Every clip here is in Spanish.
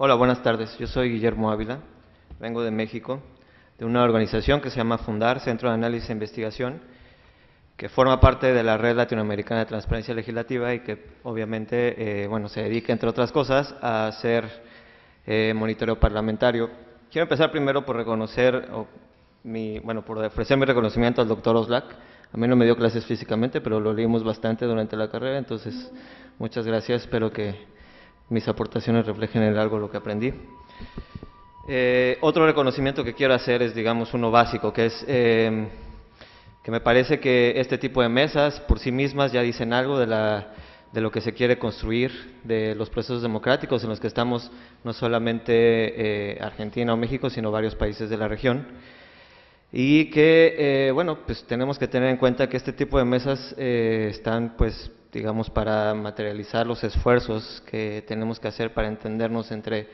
Hola, buenas tardes. Yo soy Guillermo Ávila, vengo de México, de una organización que se llama Fundar, Centro de Análisis e Investigación, que forma parte de la Red Latinoamericana de Transparencia Legislativa y que obviamente se dedica, entre otras cosas, a hacer monitoreo parlamentario. Quiero empezar primero por reconocer, por ofrecer mi reconocimiento al doctor Oslak. A mí no me dio clases físicamente, pero lo leímos bastante durante la carrera, entonces muchas gracias, espero que mis aportaciones reflejen en algo lo que aprendí. Otro reconocimiento que quiero hacer es, digamos, uno básico, que es que me parece que este tipo de mesas por sí mismas ya dicen algo de lo que se quiere construir, de los procesos democráticos en los que estamos no solamente Argentina o México, sino varios países de la región. Y que, pues tenemos que tener en cuenta que este tipo de mesas están, pues, digamos, para materializar los esfuerzos que tenemos que hacer para entendernos entre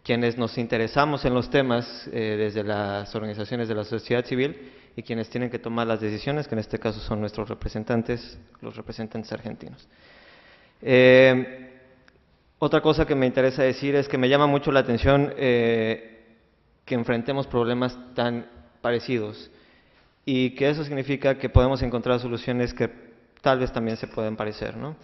quienes nos interesamos en los temas desde las organizaciones de la sociedad civil y quienes tienen que tomar las decisiones, que en este caso son nuestros representantes, los representantes argentinos. Otra cosa que me interesa decir es que me llama mucho la atención que enfrentemos problemas tan parecidos y que eso significa que podemos encontrar soluciones que tal vez también se pueden parecer, ¿no?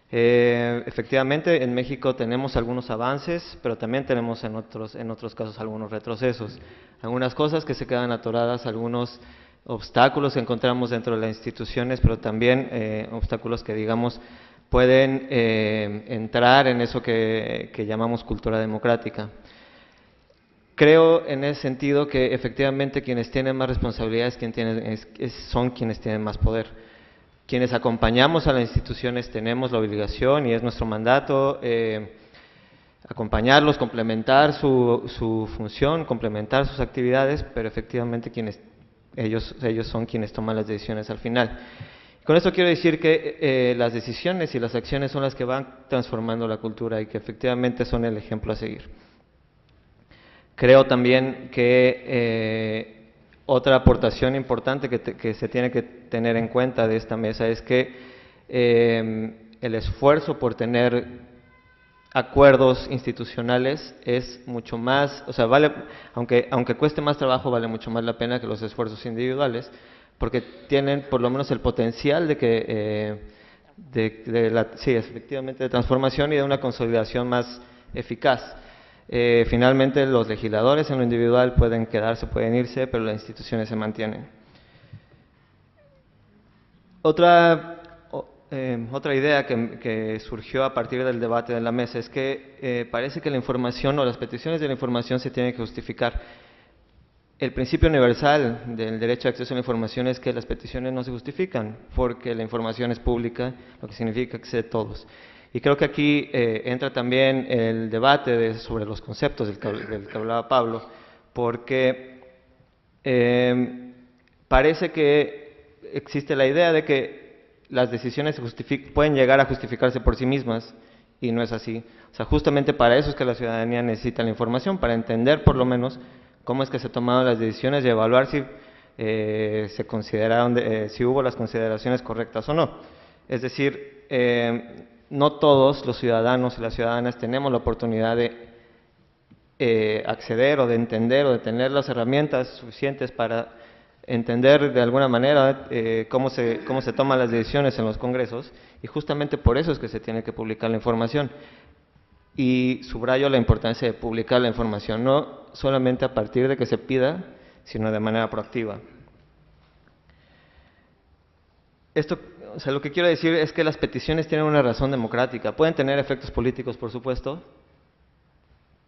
Efectivamente, en México tenemos algunos avances, pero también tenemos en otros casos algunos retrocesos. Algunas cosas que se quedan atoradas, algunos obstáculos que encontramos dentro de las instituciones, pero también obstáculos que, digamos, pueden entrar en eso que llamamos cultura democrática. Creo en ese sentido que efectivamente quienes tienen más responsabilidades son quienes tienen más poder. Quienes acompañamos a las instituciones tenemos la obligación y es nuestro mandato acompañarlos, complementar su función, complementar sus actividades, pero efectivamente ellos son quienes toman las decisiones al final. Con esto quiero decir que las decisiones y las acciones son las que van transformando la cultura y que efectivamente son el ejemplo a seguir. Creo también que otra aportación importante que se tiene que tener en cuenta de esta mesa es que el esfuerzo por tener acuerdos institucionales es mucho más, o sea, aunque cueste más trabajo, vale mucho más la pena que los esfuerzos individuales, porque tienen por lo menos el potencial de que, efectivamente, de transformación y de una consolidación más eficaz. Finalmente, los legisladores en lo individual pueden quedarse, pueden irse, pero las instituciones se mantienen. Otra idea que surgió a partir del debate de la mesa es que parece que la información o las peticiones de la información se tienen que justificar. El principio universal del derecho de acceso a la información es que las peticiones no se justifican, porque la información es pública, lo que significa que es de todos. Y creo que aquí entra también el debate sobre los conceptos del que hablaba Pablo, porque parece que existe la idea de que las decisiones pueden llegar a justificarse por sí mismas, y no es así. O sea, justamente para eso es que la ciudadanía necesita la información, para entender por lo menos cómo es que se tomaron las decisiones y evaluar si se consideraron, si hubo las consideraciones correctas o no. Es decir, no todos los ciudadanos y las ciudadanas tenemos la oportunidad de acceder o de entender o de tener las herramientas suficientes para entender de alguna manera cómo se toman las decisiones en los congresos, y justamente por eso es que se tiene que publicar la información. Y subrayo la importancia de publicar la información, no solamente a partir de que se pida, sino de manera proactiva. O sea, lo que quiero decir es que las peticiones tienen una razón democrática. Pueden tener efectos políticos, por supuesto,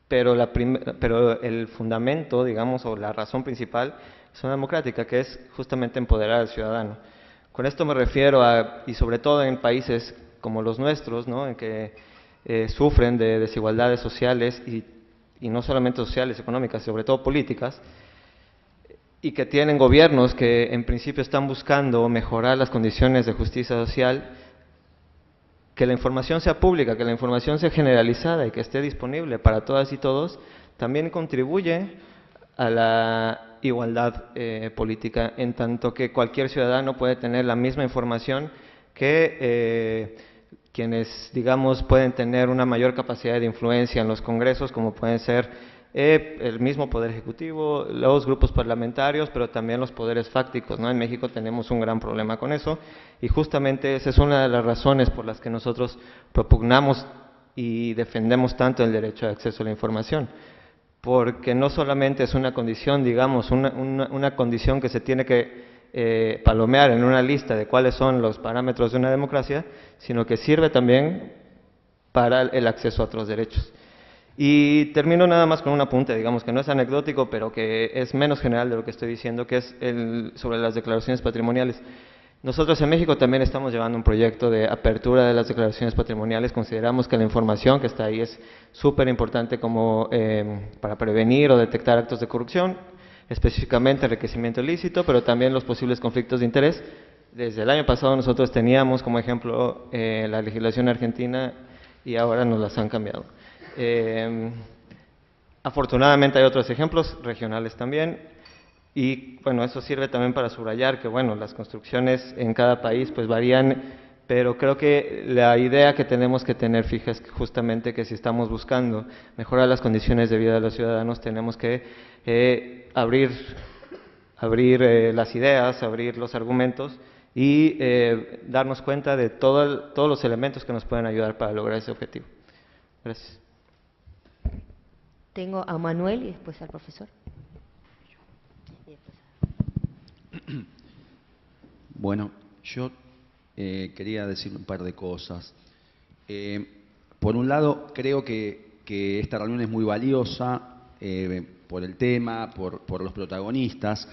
pero el fundamento, digamos, o la razón principal es una democrática, que es justamente empoderar al ciudadano. Con esto me refiero y sobre todo en países como los nuestros, ¿no?, en que sufren de desigualdades sociales y no solamente sociales, económicas, sobre todo políticas, y que tienen gobiernos que en principio están buscando mejorar las condiciones de justicia social. Que la información sea pública, que la información sea generalizada y que esté disponible para todas y todos, también contribuye a la igualdad política, en tanto que cualquier ciudadano puede tener la misma información que quienes, digamos, pueden tener una mayor capacidad de influencia en los congresos, como pueden ser el mismo Poder Ejecutivo, los grupos parlamentarios, pero también los poderes fácticos, ¿no? En México tenemos un gran problema con eso, y justamente esa es una de las razones por las que nosotros propugnamos y defendemos tanto el derecho de acceso a la información, porque no solamente es una condición, digamos, una condición que se tiene que palomear en una lista de cuáles son los parámetros de una democracia, sino que sirve también para el acceso a otros derechos. Y termino nada más con un apunte, digamos, que no es anecdótico, pero que es menos general de lo que estoy diciendo, que es sobre las declaraciones patrimoniales. Nosotros en México también estamos llevando un proyecto de apertura de las declaraciones patrimoniales. Consideramos que la información que está ahí es súper importante como para prevenir o detectar actos de corrupción, específicamente enriquecimiento ilícito, pero también los posibles conflictos de interés. Desde el año pasado nosotros teníamos como ejemplo la legislación argentina y ahora nos las han cambiado. Afortunadamente hay otros ejemplos regionales también, y bueno, eso sirve también para subrayar que bueno, las construcciones en cada país pues varían, pero creo que la idea que tenemos que tener fija es justamente que si estamos buscando mejorar las condiciones de vida de los ciudadanos, tenemos que abrir las ideas, abrir los argumentos y darnos cuenta de todos los elementos que nos pueden ayudar para lograr ese objetivo. Gracias. Tengo a Manuel y después al profesor. Bueno, yo quería decir un par de cosas. Por un lado, creo que esta reunión es muy valiosa por el tema, por los protagonistas.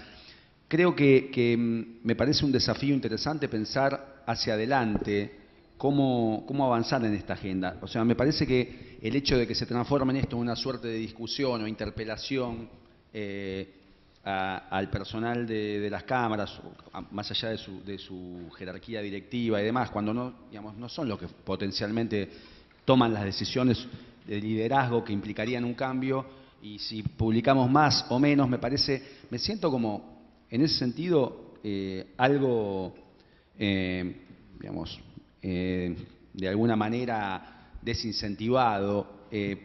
Creo que me parece un desafío interesante pensar hacia adelante cómo avanzar en esta agenda. O sea, me parece que el hecho de que se transforme en esto en una suerte de discusión o interpelación al personal de las cámaras, más allá de su jerarquía directiva y demás, cuando no son los que potencialmente toman las decisiones de liderazgo que implicarían un cambio, y si publicamos más o menos, me siento como, en ese sentido, algo, de alguna manera desincentivado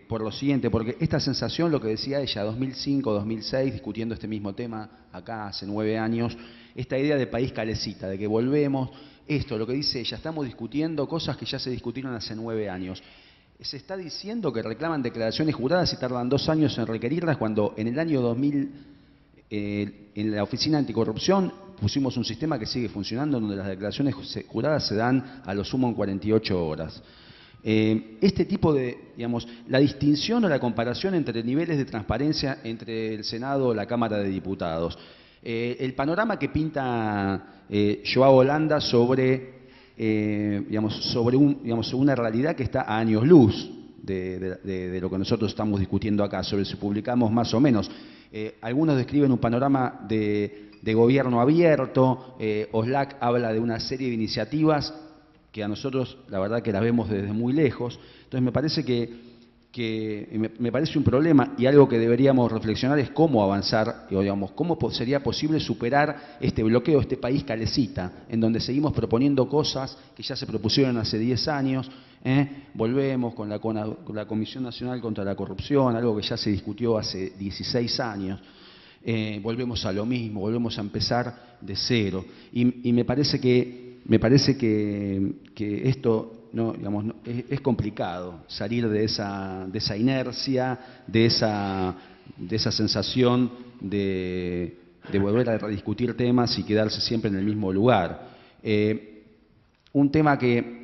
por lo siguiente, porque esta sensación, lo que decía ella, 2005, 2006, discutiendo este mismo tema acá hace 9 años, esta idea de país calecita, de que volvemos, lo que dice ella, estamos discutiendo cosas que ya se discutieron hace 9 años. Se está diciendo que reclaman declaraciones juradas y tardan 2 años en requerirlas, cuando en el año 2000, en la Oficina Anticorrupción, pusimos un sistema que sigue funcionando, donde las declaraciones juradas se dan a lo sumo en 48 horas. Este tipo de, la distinción o la comparación entre niveles de transparencia entre el Senado o la Cámara de Diputados. El panorama que pinta Joao Holanda sobre una realidad que está a años luz de lo que nosotros estamos discutiendo acá, sobre si publicamos más o menos. Algunos describen un panorama de gobierno abierto, Oxlack habla de una serie de iniciativas que a nosotros la verdad que las vemos desde muy lejos. Entonces me parece me parece un problema, y algo que deberíamos reflexionar es cómo avanzar, cómo sería posible superar este bloqueo, este país calecita, en donde seguimos proponiendo cosas que ya se propusieron hace 10 años. Volvemos con la Comisión Nacional contra la Corrupción, algo que ya se discutió hace 16 años. Volvemos a lo mismo, volvemos a empezar de cero. Y me parece que esto es complicado salir de esa inercia, de esa sensación de volver a rediscutir temas y quedarse siempre en el mismo lugar. Un tema que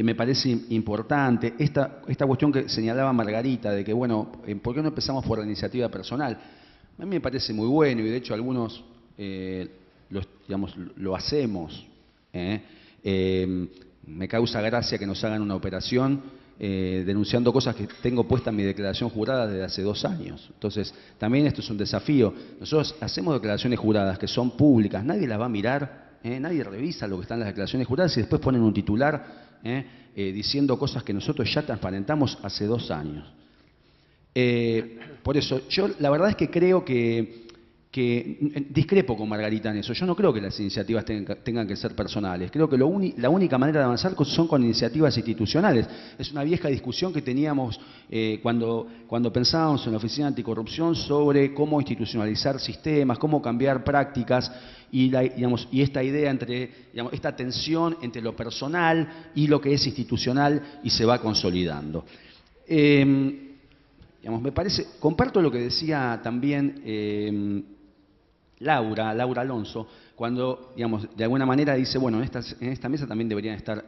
me parece importante, esta cuestión que señalaba Margarita, de que, ¿por qué no empezamos por la iniciativa personal? A mí me parece muy bueno, y de hecho algunos lo hacemos. Me causa gracia que nos hagan una operación denunciando cosas que tengo puesta en mi declaración jurada desde hace 2 años. Entonces, también esto es un desafío. Nosotros hacemos declaraciones juradas que son públicas, nadie las va a mirar, nadie revisa lo que está en las declaraciones juradas, y después ponen un titular diciendo cosas que nosotros ya transparentamos hace 2 años. Por eso, yo la verdad es que creo que que discrepo con Margarita en eso. Yo no creo que las iniciativas tengan que ser personales. Creo que la única manera de avanzar son con iniciativas institucionales. Es una vieja discusión que teníamos cuando pensábamos en la Oficina Anticorrupción sobre cómo institucionalizar sistemas, cómo cambiar prácticas y esta idea esta tensión entre lo personal y lo que es institucional y se va consolidando. Me parece, comparto lo que decía también Laura Alonso, cuando, de alguna manera dice, bueno, en esta mesa también deberían estar,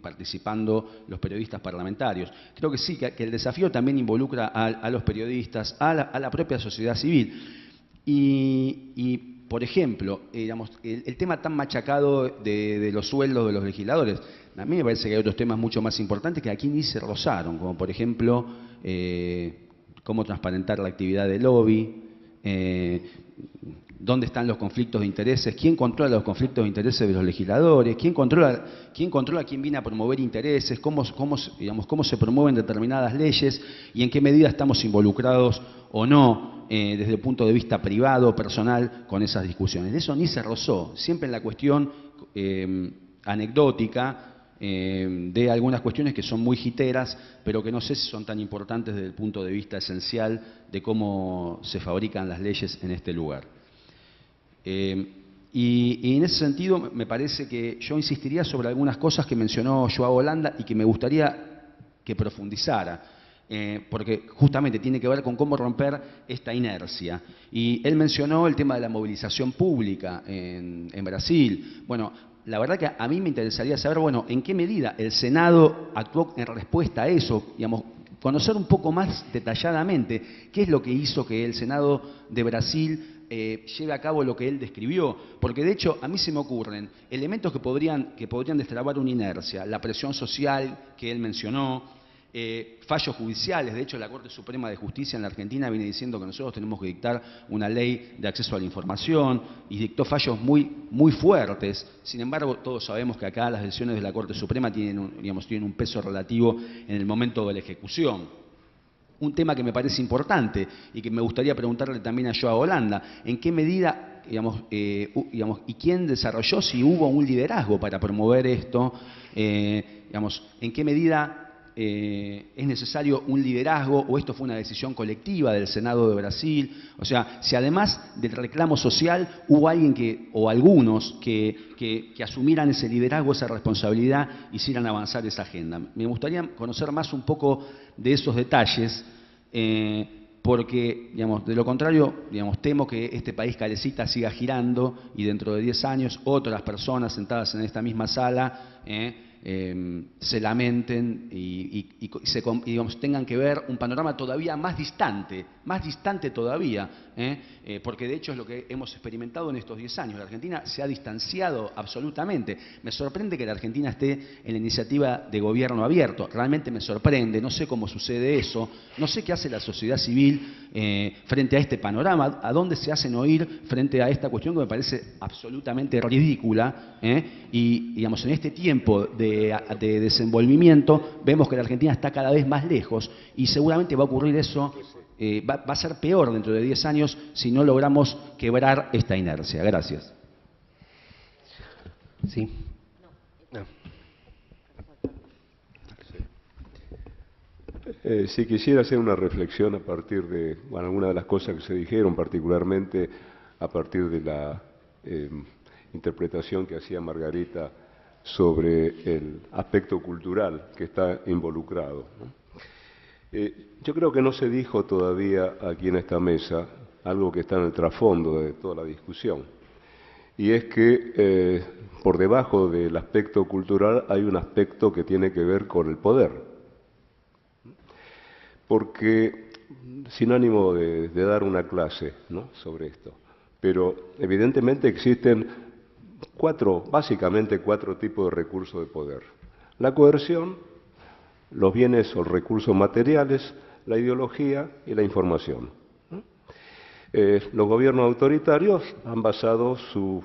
participando los periodistas parlamentarios. Creo que sí, que el desafío también involucra a los periodistas, a la propia sociedad civil. Y por ejemplo, el tema tan machacado de los sueldos de los legisladores, a mí me parece que hay otros temas mucho más importantes que aquí ni se rozaron, como por ejemplo, cómo transparentar la actividad de lobby, dónde están los conflictos de intereses, quién controla los conflictos de intereses de los legisladores, quién controla quién viene a promover intereses, cómo se promueven determinadas leyes y en qué medida estamos involucrados o no desde el punto de vista privado, personal, con esas discusiones. De eso ni se rozó, siempre en la cuestión anecdótica de algunas cuestiones que son muy jiteras, pero que no sé si son tan importantes desde el punto de vista esencial de cómo se fabrican las leyes en este lugar. Y en ese sentido me parece que yo insistiría sobre algunas cosas que mencionó Joao Holanda y que me gustaría que profundizara, porque justamente tiene que ver con cómo romper esta inercia. Y él mencionó el tema de la movilización pública en Brasil. Bueno, la verdad que a mí me interesaría saber, bueno, en qué medida el Senado actuó en respuesta a eso, conocer un poco más detalladamente qué es lo que hizo que el Senado de Brasil lleve a cabo lo que él describió, porque de hecho a mí se me ocurren elementos que podrían destrabar una inercia, la presión social que él mencionó, fallos judiciales. De hecho, la Corte Suprema de Justicia en la Argentina viene diciendo que nosotros tenemos que dictar una ley de acceso a la información y dictó fallos muy fuertes. Sin embargo, todos sabemos que acá las decisiones de la Corte Suprema tienen un peso relativo en el momento de la ejecución. Un tema que me parece importante y que me gustaría preguntarle también a Joao Holanda, ¿en qué medida, y quién desarrolló, si hubo un liderazgo para promover esto, en qué medida es necesario un liderazgo o esto fue una decisión colectiva del Senado de Brasil? O sea, si además del reclamo social hubo alguien o algunos que asumieran ese liderazgo, esa responsabilidad, hicieran avanzar esa agenda. Me gustaría conocer más un poco de esos detalles, porque, de lo contrario, temo que este país calecita siga girando y dentro de 10 años otras personas sentadas en esta misma sala se lamenten y tengan que ver un panorama todavía más distante todavía, porque de hecho es lo que hemos experimentado en estos 10 años. La Argentina se ha distanciado absolutamente. Me sorprende que la Argentina esté en la iniciativa de gobierno abierto, realmente me sorprende, no sé cómo sucede eso, no sé qué hace la sociedad civil frente a este panorama, a dónde se hacen oír frente a esta cuestión que me parece absolutamente ridícula, y en este tiempo de desenvolvimiento vemos que la Argentina está cada vez más lejos y seguramente va a ocurrir eso, va a ser peor dentro de 10 años si no logramos quebrar esta inercia. Gracias. Sí. Sí, quisiera hacer una reflexión a partir de algunas de las cosas que se dijeron, particularmente a partir de la interpretación que hacía Margarita sobre el aspecto cultural que está involucrado, ¿no? Yo creo que no se dijo todavía aquí en esta mesa algo que está en el trasfondo de toda la discusión, y es que por debajo del aspecto cultural hay un aspecto que tiene que ver con el poder, porque sin ánimo de dar una clase, ¿no?, sobre esto, pero evidentemente existen básicamente cuatro tipos de recursos de poder: la coerción, los bienes o recursos materiales, la ideología y la información. Los gobiernos autoritarios han basado su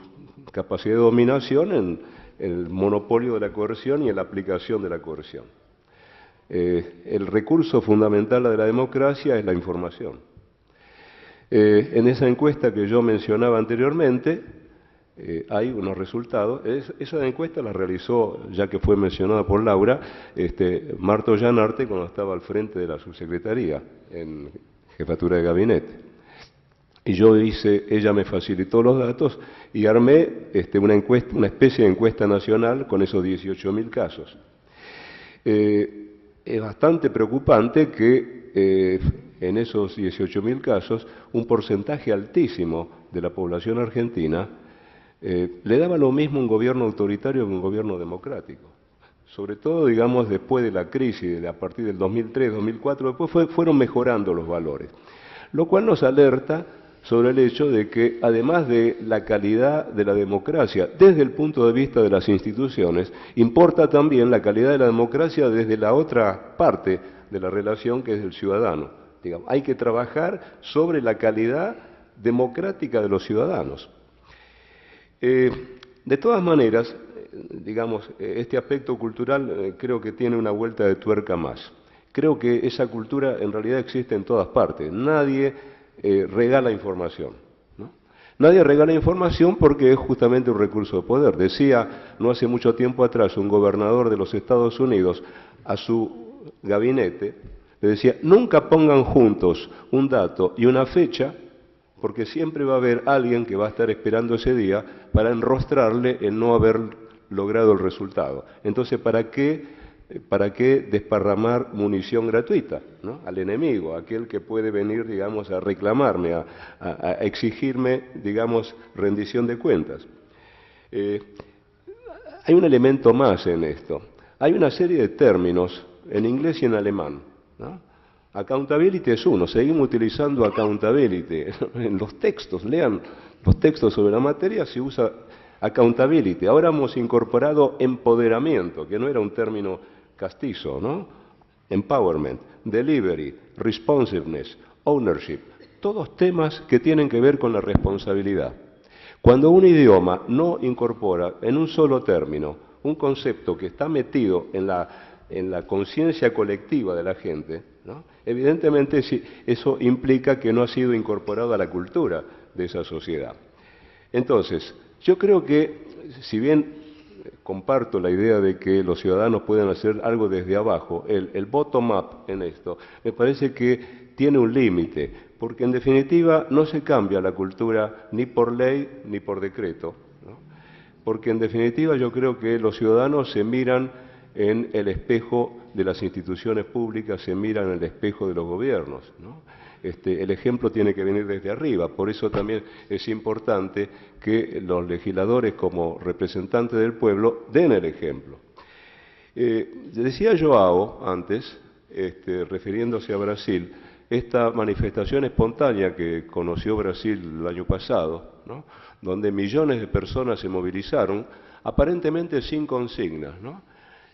capacidad de dominación en el monopolio de la coerción y en la aplicación de la coerción. El recurso fundamental de la democracia es la información. En esa encuesta que yo mencionaba anteriormente, hay unos resultados. Esa encuesta la realizó, ya que fue mencionada por Laura, Marta Ollanarte cuando estaba al frente de la subsecretaría en jefatura de gabinete. Y yo ella me facilitó los datos y armé una especie de encuesta nacional con esos 18.000 casos. Es bastante preocupante que en esos 18.000 casos un porcentaje altísimo de la población argentina le daba lo mismo un gobierno autoritario que un gobierno democrático. Sobre todo, digamos, después de la crisis, a partir del 2003, 2004, después fueron mejorando los valores. Lo cual nos alerta sobre el hecho de que, además de la calidad de la democracia desde el punto de vista de las instituciones, importa también la calidad de la democracia desde la otra parte de la relación, que es el ciudadano. Digamos, hay que trabajar sobre la calidad democrática de los ciudadanos. De todas maneras, digamos, este aspecto cultural creo que tiene una vuelta de tuerca más. Creo que esa cultura en realidad existe en todas partes. Nadie regala información, ¿no? Nadie regala información porque es justamente un recurso de poder. Decía no hace mucho tiempo atrás un gobernador de los Estados Unidos a su gabinete, le decía, nunca pongan juntos un dato y una fecha, porque siempre va a haber alguien que va a estar esperando ese día para enrostrarle el no haber logrado el resultado. Entonces, ¿para qué desparramar munición gratuita, ¿no?, al enemigo, aquel que puede venir, digamos, a reclamarme, a exigirme, digamos, rendición de cuentas? Hay un elemento más en esto. Hay una serie de términos en inglés y en alemán, ¿no? Accountability es uno, seguimos utilizando accountability. En los textos, lean los textos sobre la materia, se usa accountability. Ahora hemos incorporado empoderamiento, que no era un término castizo, ¿no? Empowerment, delivery, responsiveness, ownership, todos temas que tienen que ver con la responsabilidad. Cuando un idioma no incorpora en un solo término un concepto que está metido en la conciencia colectiva de la gente, ¿no?, evidentemente eso implica que no ha sido incorporado a la cultura de esa sociedad. Entonces, yo creo que, si bien comparto la idea de que los ciudadanos pueden hacer algo desde abajo, el bottom-up en esto, me parece que tiene un límite, porque en definitiva no se cambia la cultura ni por ley ni por decreto, ¿no? Porque en definitiva yo creo que los ciudadanos se miran en el espejo de las instituciones públicas, se miran en el espejo de los gobiernos, ¿no? El ejemplo tiene que venir desde arriba, por eso también es importante que los legisladores, como representantes del pueblo, den el ejemplo. Decía Joao antes, refiriéndose a Brasil, esta manifestación espontánea que conoció Brasil el año pasado, ¿no?, donde millones de personas se movilizaron, aparentemente sin consignas, ¿no?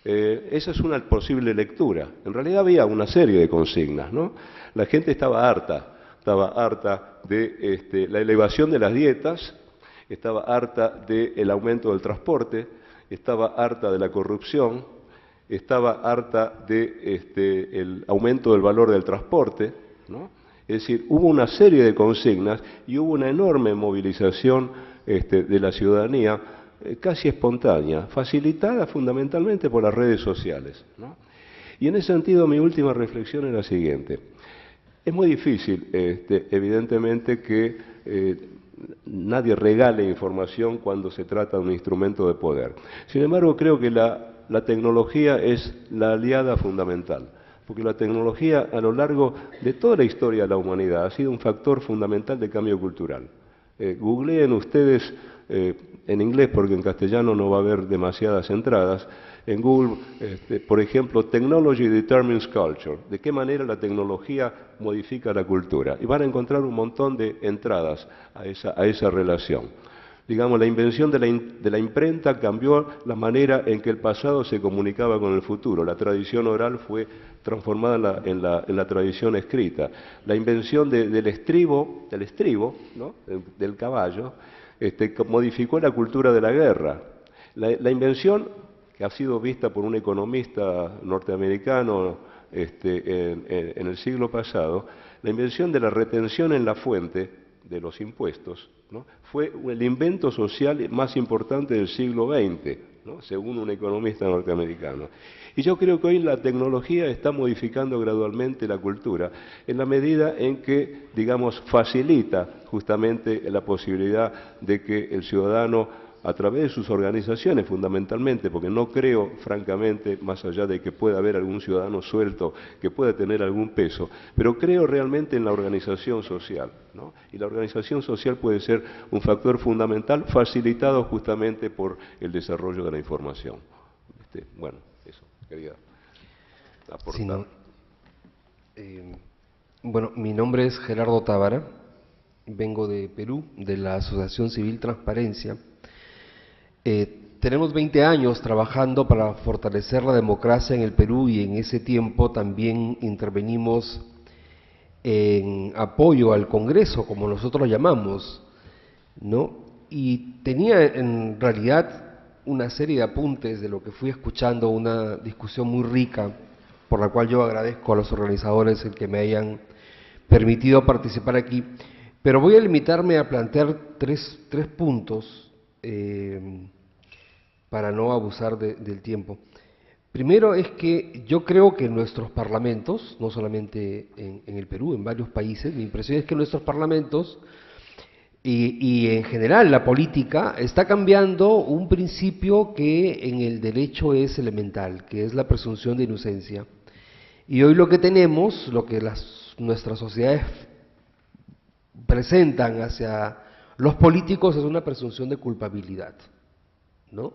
Esa es una posible lectura. En realidad había una serie de consignas, ¿no? La gente estaba harta de la elevación de las dietas, estaba harta del aumento del transporte, estaba harta de la corrupción, estaba harta del aumento del valor del transporte, ¿no? Es decir, hubo una serie de consignas y hubo una enorme movilización de la ciudadanía, casi espontánea, facilitada fundamentalmente por las redes sociales, ¿no? Y en ese sentido mi última reflexión es la siguiente. Es muy difícil, evidentemente, que nadie regale información cuando se trata de un instrumento de poder. Sin embargo, creo que la tecnología es la aliada fundamental, porque la tecnología a lo largo de toda la historia de la humanidad ha sido un factor fundamental de cambio cultural. Googleen ustedes en inglés, porque en castellano no va a haber demasiadas entradas, en Google, por ejemplo, Technology Determines Culture, de qué manera la tecnología modifica la cultura, y van a encontrar un montón de entradas a esa relación. Digamos, la invención de la imprenta cambió la manera en que el pasado se comunicaba con el futuro. La tradición oral fue transformada en la tradición escrita. La invención del estribo, ¿no?, del caballo, modificó la cultura de la guerra. La invención, que ha sido vista por un economista norteamericano en el siglo pasado, la invención de la retención en la fuente de los impuestos, ¿no?, fue el invento social más importante del siglo XX, ¿no?, según un economista norteamericano. Y yo creo que hoy la tecnología está modificando gradualmente la cultura, en la medida en que, digamos, facilita justamente la posibilidad de que el ciudadano, a través de sus organizaciones fundamentalmente, porque no creo, francamente, más allá de que pueda haber algún ciudadano suelto que pueda tener algún peso, pero creo realmente en la organización social, ¿no? Y la organización social puede ser un factor fundamental facilitado justamente por el desarrollo de la información. Bueno, eso quería aportar. Sí, no. Bueno, mi nombre es Gerardo Tábara, vengo de Perú, de la Asociación Civil Transparencia. Tenemos 20 años trabajando para fortalecer la democracia en el Perú y en ese tiempo también intervenimos en apoyo al Congreso, como nosotros lo llamamos, ¿no? Y tenía en realidad una serie de apuntes de lo que fui escuchando, una discusión muy rica, por la cual yo agradezco a los organizadores el que me hayan permitido participar aquí, pero voy a limitarme a plantear tres puntos para no abusar del tiempo. Primero es que yo creo que nuestros parlamentos, no solamente en el Perú, en varios países, mi impresión es que nuestros parlamentos y en general la política está cambiando un principio que en el derecho es elemental, que es la presunción de inocencia. Y hoy lo que tenemos, lo que nuestras sociedades presentan hacia los políticos es una presunción de culpabilidad, ¿no?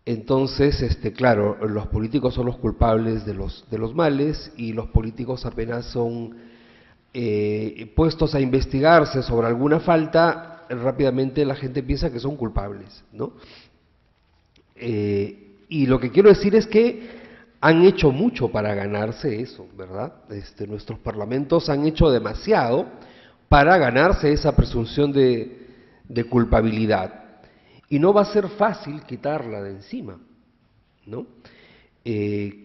Entonces, claro, los políticos son los culpables de los males y los políticos apenas son puestos a investigarse sobre alguna falta, rápidamente la gente piensa que son culpables, ¿no? Y lo que quiero decir es que han hecho mucho para ganarse eso, ¿verdad? Nuestros parlamentos han hecho demasiado para ganarse esa presunción de culpabilidad. Y no va a ser fácil quitarla de encima, ¿no?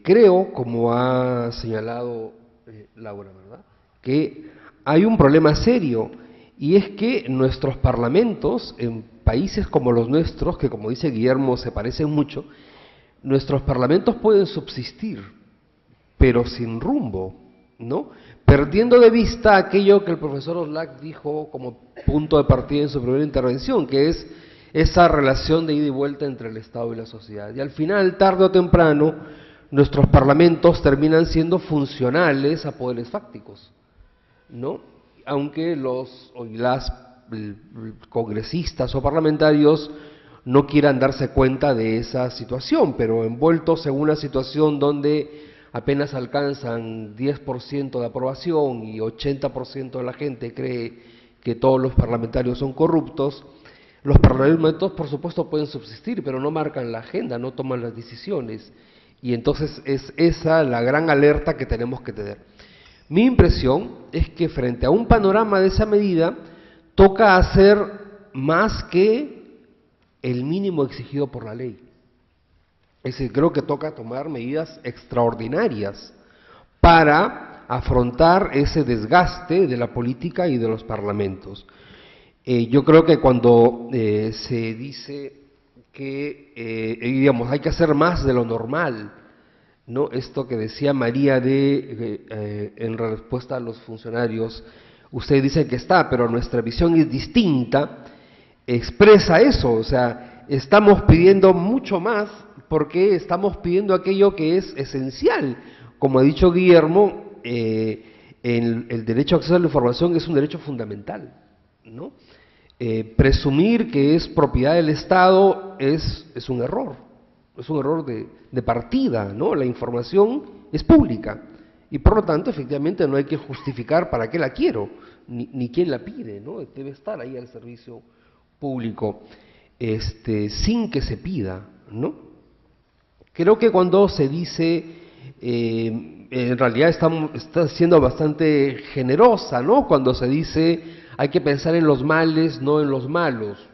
Creo, como ha señalado Laura, ¿verdad?, que hay un problema serio, y es que nuestros parlamentos, en países como los nuestros, que como dice Guillermo se parecen mucho, nuestros parlamentos pueden subsistir, pero sin rumbo, ¿no? Perdiendo de vista aquello que el profesor Oslac dijo como punto de partida en su primera intervención, que es esa relación de ida y vuelta entre el Estado y la sociedad. Y al final, tarde o temprano, nuestros parlamentos terminan siendo funcionales a poderes fácticos, ¿no? Aunque los o las congresistas o parlamentarios no quieran darse cuenta de esa situación, pero envueltos en una situación donde apenas alcanzan 10% de aprobación y 80% de la gente cree que todos los parlamentarios son corruptos, los parlamentos por supuesto pueden subsistir, pero no marcan la agenda, no toman las decisiones, y entonces es esa la gran alerta que tenemos que tener. Mi impresión es que frente a un panorama de esa medida, toca hacer más que el mínimo exigido por la ley. Es decir, creo que toca tomar medidas extraordinarias para afrontar ese desgaste de la política y de los parlamentos. Yo creo que cuando se dice que, digamos, hay que hacer más de lo normal, ¿no? Esto que decía María en respuesta a los funcionarios, usted dice que está, pero nuestra visión es distinta, expresa eso, o sea, estamos pidiendo mucho más porque estamos pidiendo aquello que es esencial. Como ha dicho Guillermo, el derecho a acceso a la información es un derecho fundamental, ¿no? Presumir que es propiedad del Estado es un error de partida, ¿no? La información es pública y por lo tanto efectivamente no hay que justificar para qué la quiero, ni quién la pide, ¿no? Debe estar ahí al servicio público, sin que se pida, ¿no? Creo que cuando se dice, en realidad está siendo bastante generosa, ¿no? Cuando se dice hay que pensar en los males, no en los malos.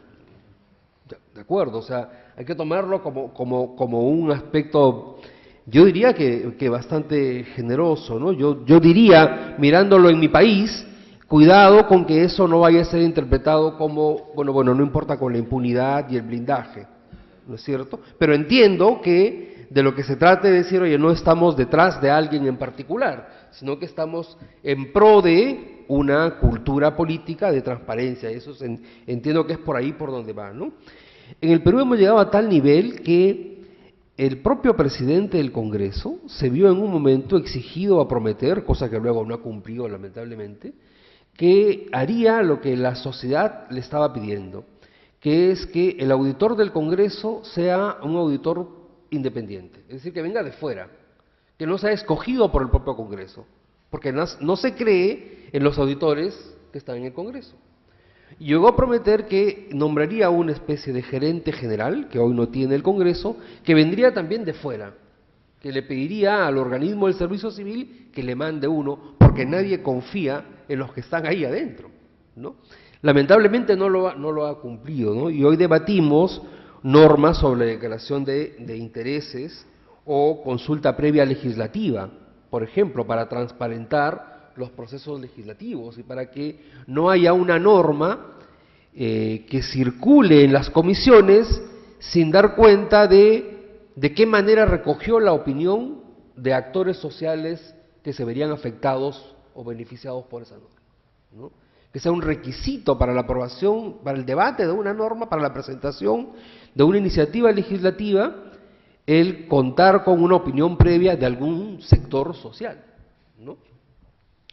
¿De acuerdo? O sea, hay que tomarlo como un aspecto Yo diría que bastante generoso, ¿no? Yo diría, mirándolo en mi país, cuidado con que eso no vaya a ser interpretado como, bueno, no importa con la impunidad y el blindaje, ¿no es cierto? Pero entiendo que de lo que se trata de decir, oye, no estamos detrás de alguien en particular, sino que estamos en pro de una cultura política de transparencia. Eso entiendo que es por ahí por donde va, ¿no? En el Perú hemos llegado a tal nivel que el propio presidente del Congreso se vio en un momento exigido a prometer, cosa que luego no ha cumplido lamentablemente, que haría lo que la sociedad le estaba pidiendo, que es que el auditor del Congreso sea un auditor independiente, es decir, que venga de fuera, que no sea escogido por el propio Congreso, porque no se cree en los auditores que están en el Congreso. Y llegó a prometer que nombraría una especie de gerente general, que hoy no tiene el Congreso, que vendría también de fuera, que le pediría al organismo del servicio civil que le mande uno, porque nadie confía en los que están ahí adentro, ¿no? Lamentablemente no lo ha cumplido, ¿no? Y hoy debatimos normas sobre declaración de intereses o consulta previa legislativa, por ejemplo, para transparentar los procesos legislativos y para que no haya una norma que circule en las comisiones sin dar cuenta de qué manera recogió la opinión de actores sociales que se verían afectados o beneficiados por esa norma, ¿no? Que sea un requisito para la aprobación, para el debate de una norma, para la presentación de una iniciativa legislativa, el contar con una opinión previa de algún sector social, ¿no?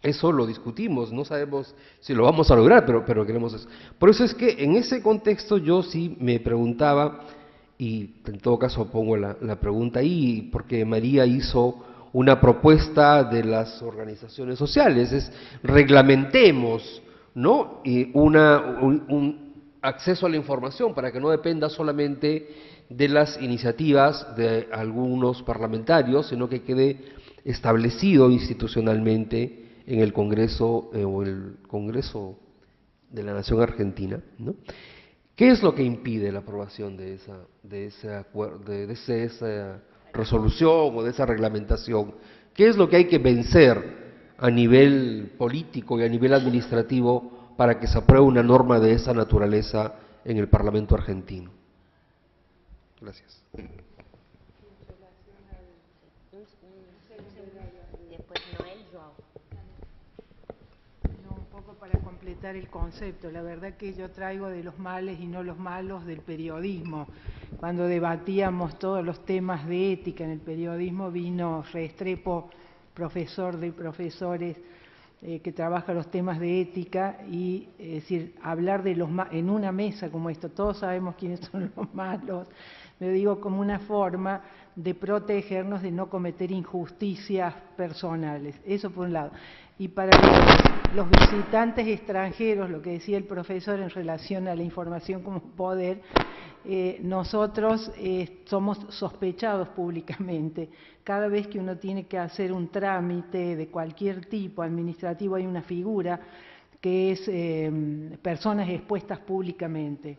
Eso lo discutimos, no sabemos si lo vamos a lograr, pero queremos eso. Por eso es que en ese contexto yo sí me preguntaba, y en todo caso pongo la pregunta ahí, porque María hizo una propuesta de las organizaciones sociales, es reglamentemos, ¿no? Y un acceso a la información para que no dependa solamente de las iniciativas de algunos parlamentarios, sino que quede establecido institucionalmente en el Congreso o el Congreso de la Nación Argentina, ¿no? ¿Qué es lo que impide la aprobación de esa resolución o de esa reglamentación? ¿Qué es lo que hay que vencer a nivel político y a nivel administrativo para que se apruebe una norma de esa naturaleza en el Parlamento argentino? Gracias. Después Noel, Joao. No, un poco para completar el concepto. La verdad que yo traigo de los males y no los malos del periodismo. Cuando debatíamos todos los temas de ética en el periodismo, vino Restrepo, profesor de profesores, que trabaja los temas de ética, y es decir, hablar de en una mesa como esto, todos sabemos quiénes son los malos, me digo como una forma de protegernos de no cometer injusticias personales, eso por un lado. Y para los visitantes extranjeros, lo que decía el profesor en relación a la información como poder, nosotros somos sospechados públicamente. Cada vez que uno tiene que hacer un trámite de cualquier tipo administrativo hay una figura que es personas expuestas públicamente.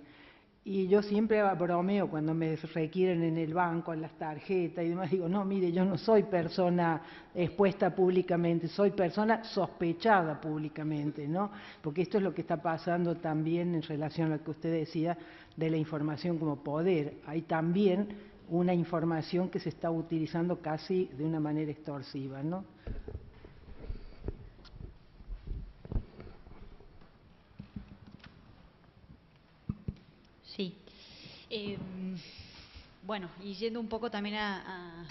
Y yo siempre bromeo cuando me requieren en el banco, en las tarjetas y demás, digo, no, mire, yo no soy persona expuesta públicamente, soy persona sospechada públicamente, ¿no? Porque esto es lo que está pasando también en relación a lo que usted decía de la información como poder. Hay también una información que se está utilizando casi de una manera extorsiva, ¿no? Sí. Bueno, y yendo un poco también a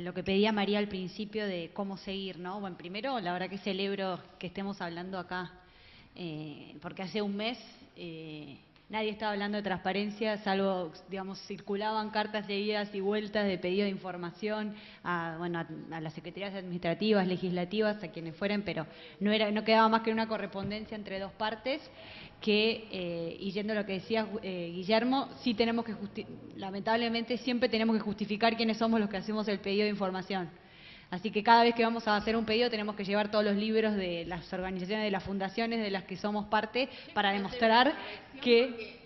lo que pedía María al principio de cómo seguir, ¿no? Bueno, primero, la verdad que celebro que estemos hablando acá, porque hace un mes nadie estaba hablando de transparencia, salvo, digamos, circulaban cartas de idas y vueltas de pedido de información a las secretarías administrativas, legislativas, a quienes fueran, pero no quedaba más que una correspondencia entre dos partes que, y yendo a lo que decía Guillermo, sí tenemos que, lamentablemente, siempre tenemos que justificar quiénes somos los que hacemos el pedido de información. Así que cada vez que vamos a hacer un pedido tenemos que llevar todos los libros de las organizaciones, de las fundaciones de las que somos parte para demostrar que...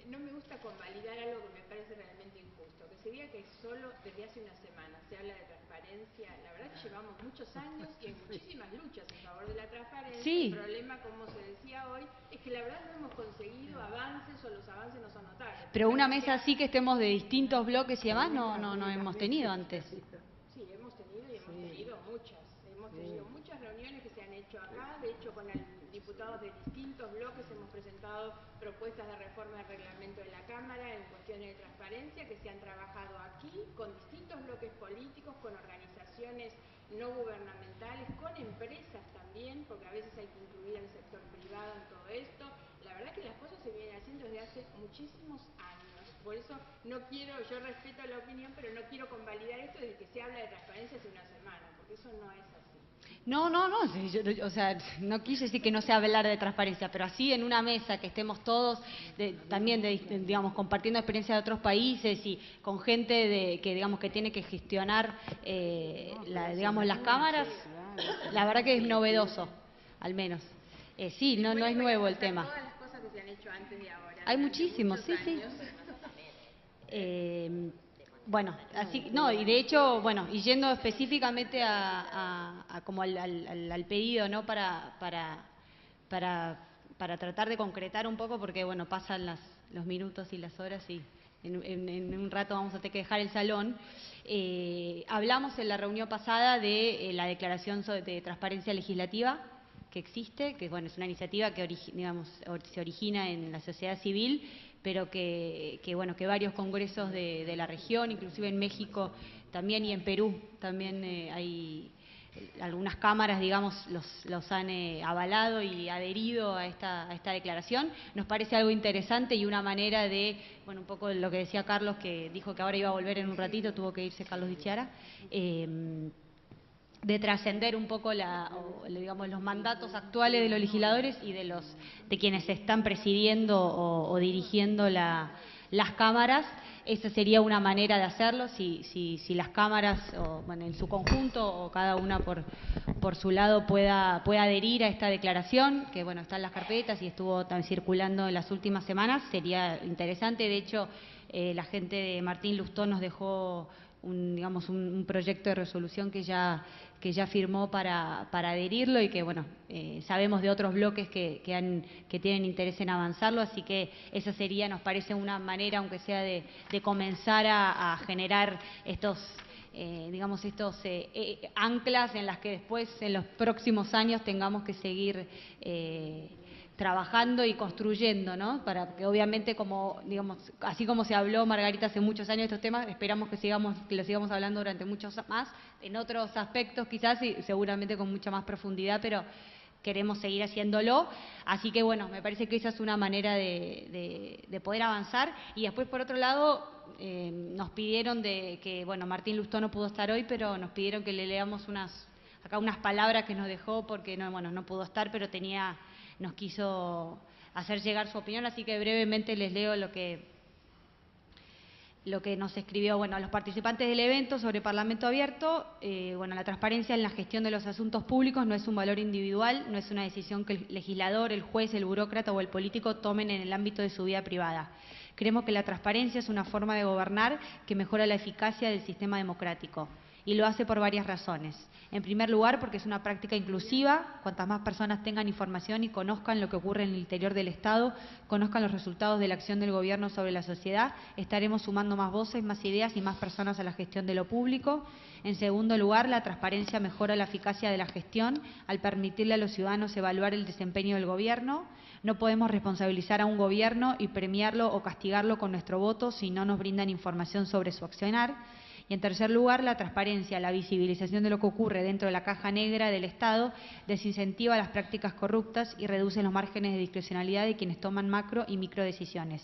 No me gusta convalidar algo que me parece realmente injusto, que sería que solo desde hace una semana se habla de llevamos muchos años y hay muchísimas luchas en favor de la transparencia. Sí. El problema, como se decía hoy, es que la verdad no hemos conseguido avances o los avances no son notables. Pero una mesa así que estemos de distintos bloques y demás no hemos tenido antes. Sí, hemos tenido y hemos tenido muchas. Hemos tenido muchas reuniones que se han hecho acá. De hecho, con diputados de distintos bloques hemos presentado propuestas de reforma del reglamento de la Cámara en cuestiones de transparencia que se han trabajado aquí con distintos bloques políticos, con organizaciones no gubernamentales, con empresas también, porque a veces hay que incluir al sector privado en todo esto. La verdad que las cosas se vienen haciendo desde hace muchísimos años. Por eso yo respeto la opinión, pero no quiero convalidar esto desde que se habla de transparencia hace una semana, porque eso no es así. No, o sea, no quise decir que no se hablar de transparencia, pero así en una mesa que estemos todos también, digamos, compartiendo experiencias de otros países y con gente que tiene que gestionar, las cámaras, la verdad que es novedoso, al menos. Sí, no es nuevo el tema. Todas las cosas que se han hecho antes y ahora. Hay muchísimos, sí. Bueno, así, no, y de hecho, bueno, y yendo específicamente como al pedido, ¿no? Para tratar de concretar un poco, porque bueno, pasan los minutos y las horas y en un rato vamos a tener que dejar el salón. Hablamos en la reunión pasada de la declaración de transparencia legislativa que existe, que bueno, es una iniciativa que se origina en la sociedad civil, pero que varios congresos de la región, inclusive en México también y en Perú también hay algunas cámaras, digamos, los han avalado y adherido a esta declaración. Nos parece algo interesante y una manera de, bueno, un poco lo que decía Carlos, que dijo que ahora iba a volver en un ratito, tuvo que irse Carlos Dichiara, de trascender un poco los mandatos actuales de los legisladores y de quienes están presidiendo o dirigiendo las cámaras. Esa sería una manera de hacerlo, si las cámaras en su conjunto o cada una por su lado pueda adherir a esta declaración, que bueno, está en las carpetas y estuvo también circulando en las últimas semanas. Sería interesante. De hecho, la gente de Martín Lustó nos dejó un proyecto de resolución que ya firmó para adherirlo y que bueno, sabemos de otros bloques que tienen interés en avanzarlo, así que esa sería, nos parece, una manera, aunque sea de comenzar a generar estos anclas en las que después en los próximos años tengamos que seguir trabajando y construyendo, ¿no? Para que obviamente, así como se habló, Margarita, hace muchos años de estos temas, esperamos que lo sigamos hablando durante muchos más, en otros aspectos quizás y seguramente con mucha más profundidad, pero queremos seguir haciéndolo. Así que bueno, me parece que esa es una manera de poder avanzar. Y después, por otro lado, nos pidieron Martín Lustó no pudo estar hoy, pero nos pidieron que le leamos unas palabras que nos dejó porque no pudo estar, pero nos quiso hacer llegar su opinión, así que brevemente les leo lo que nos escribió. Bueno, a los participantes del evento sobre Parlamento Abierto, la transparencia en la gestión de los asuntos públicos no es un valor individual, no es una decisión que el legislador, el juez, el burócrata o el político tomen en el ámbito de su vida privada. Creemos que la transparencia es una forma de gobernar que mejora la eficacia del sistema democrático. Y lo hace por varias razones. En primer lugar, porque es una práctica inclusiva. Cuantas más personas tengan información y conozcan lo que ocurre en el interior del Estado, conozcan los resultados de la acción del gobierno sobre la sociedad, estaremos sumando más voces, más ideas y más personas a la gestión de lo público. En segundo lugar, la transparencia mejora la eficacia de la gestión al permitirle a los ciudadanos evaluar el desempeño del gobierno. No podemos responsabilizar a un gobierno y premiarlo o castigarlo con nuestro voto si no nos brindan información sobre su accionar. Y en tercer lugar, la transparencia, la visibilización de lo que ocurre dentro de la caja negra del Estado desincentiva las prácticas corruptas y reduce los márgenes de discrecionalidad de quienes toman macro y micro decisiones.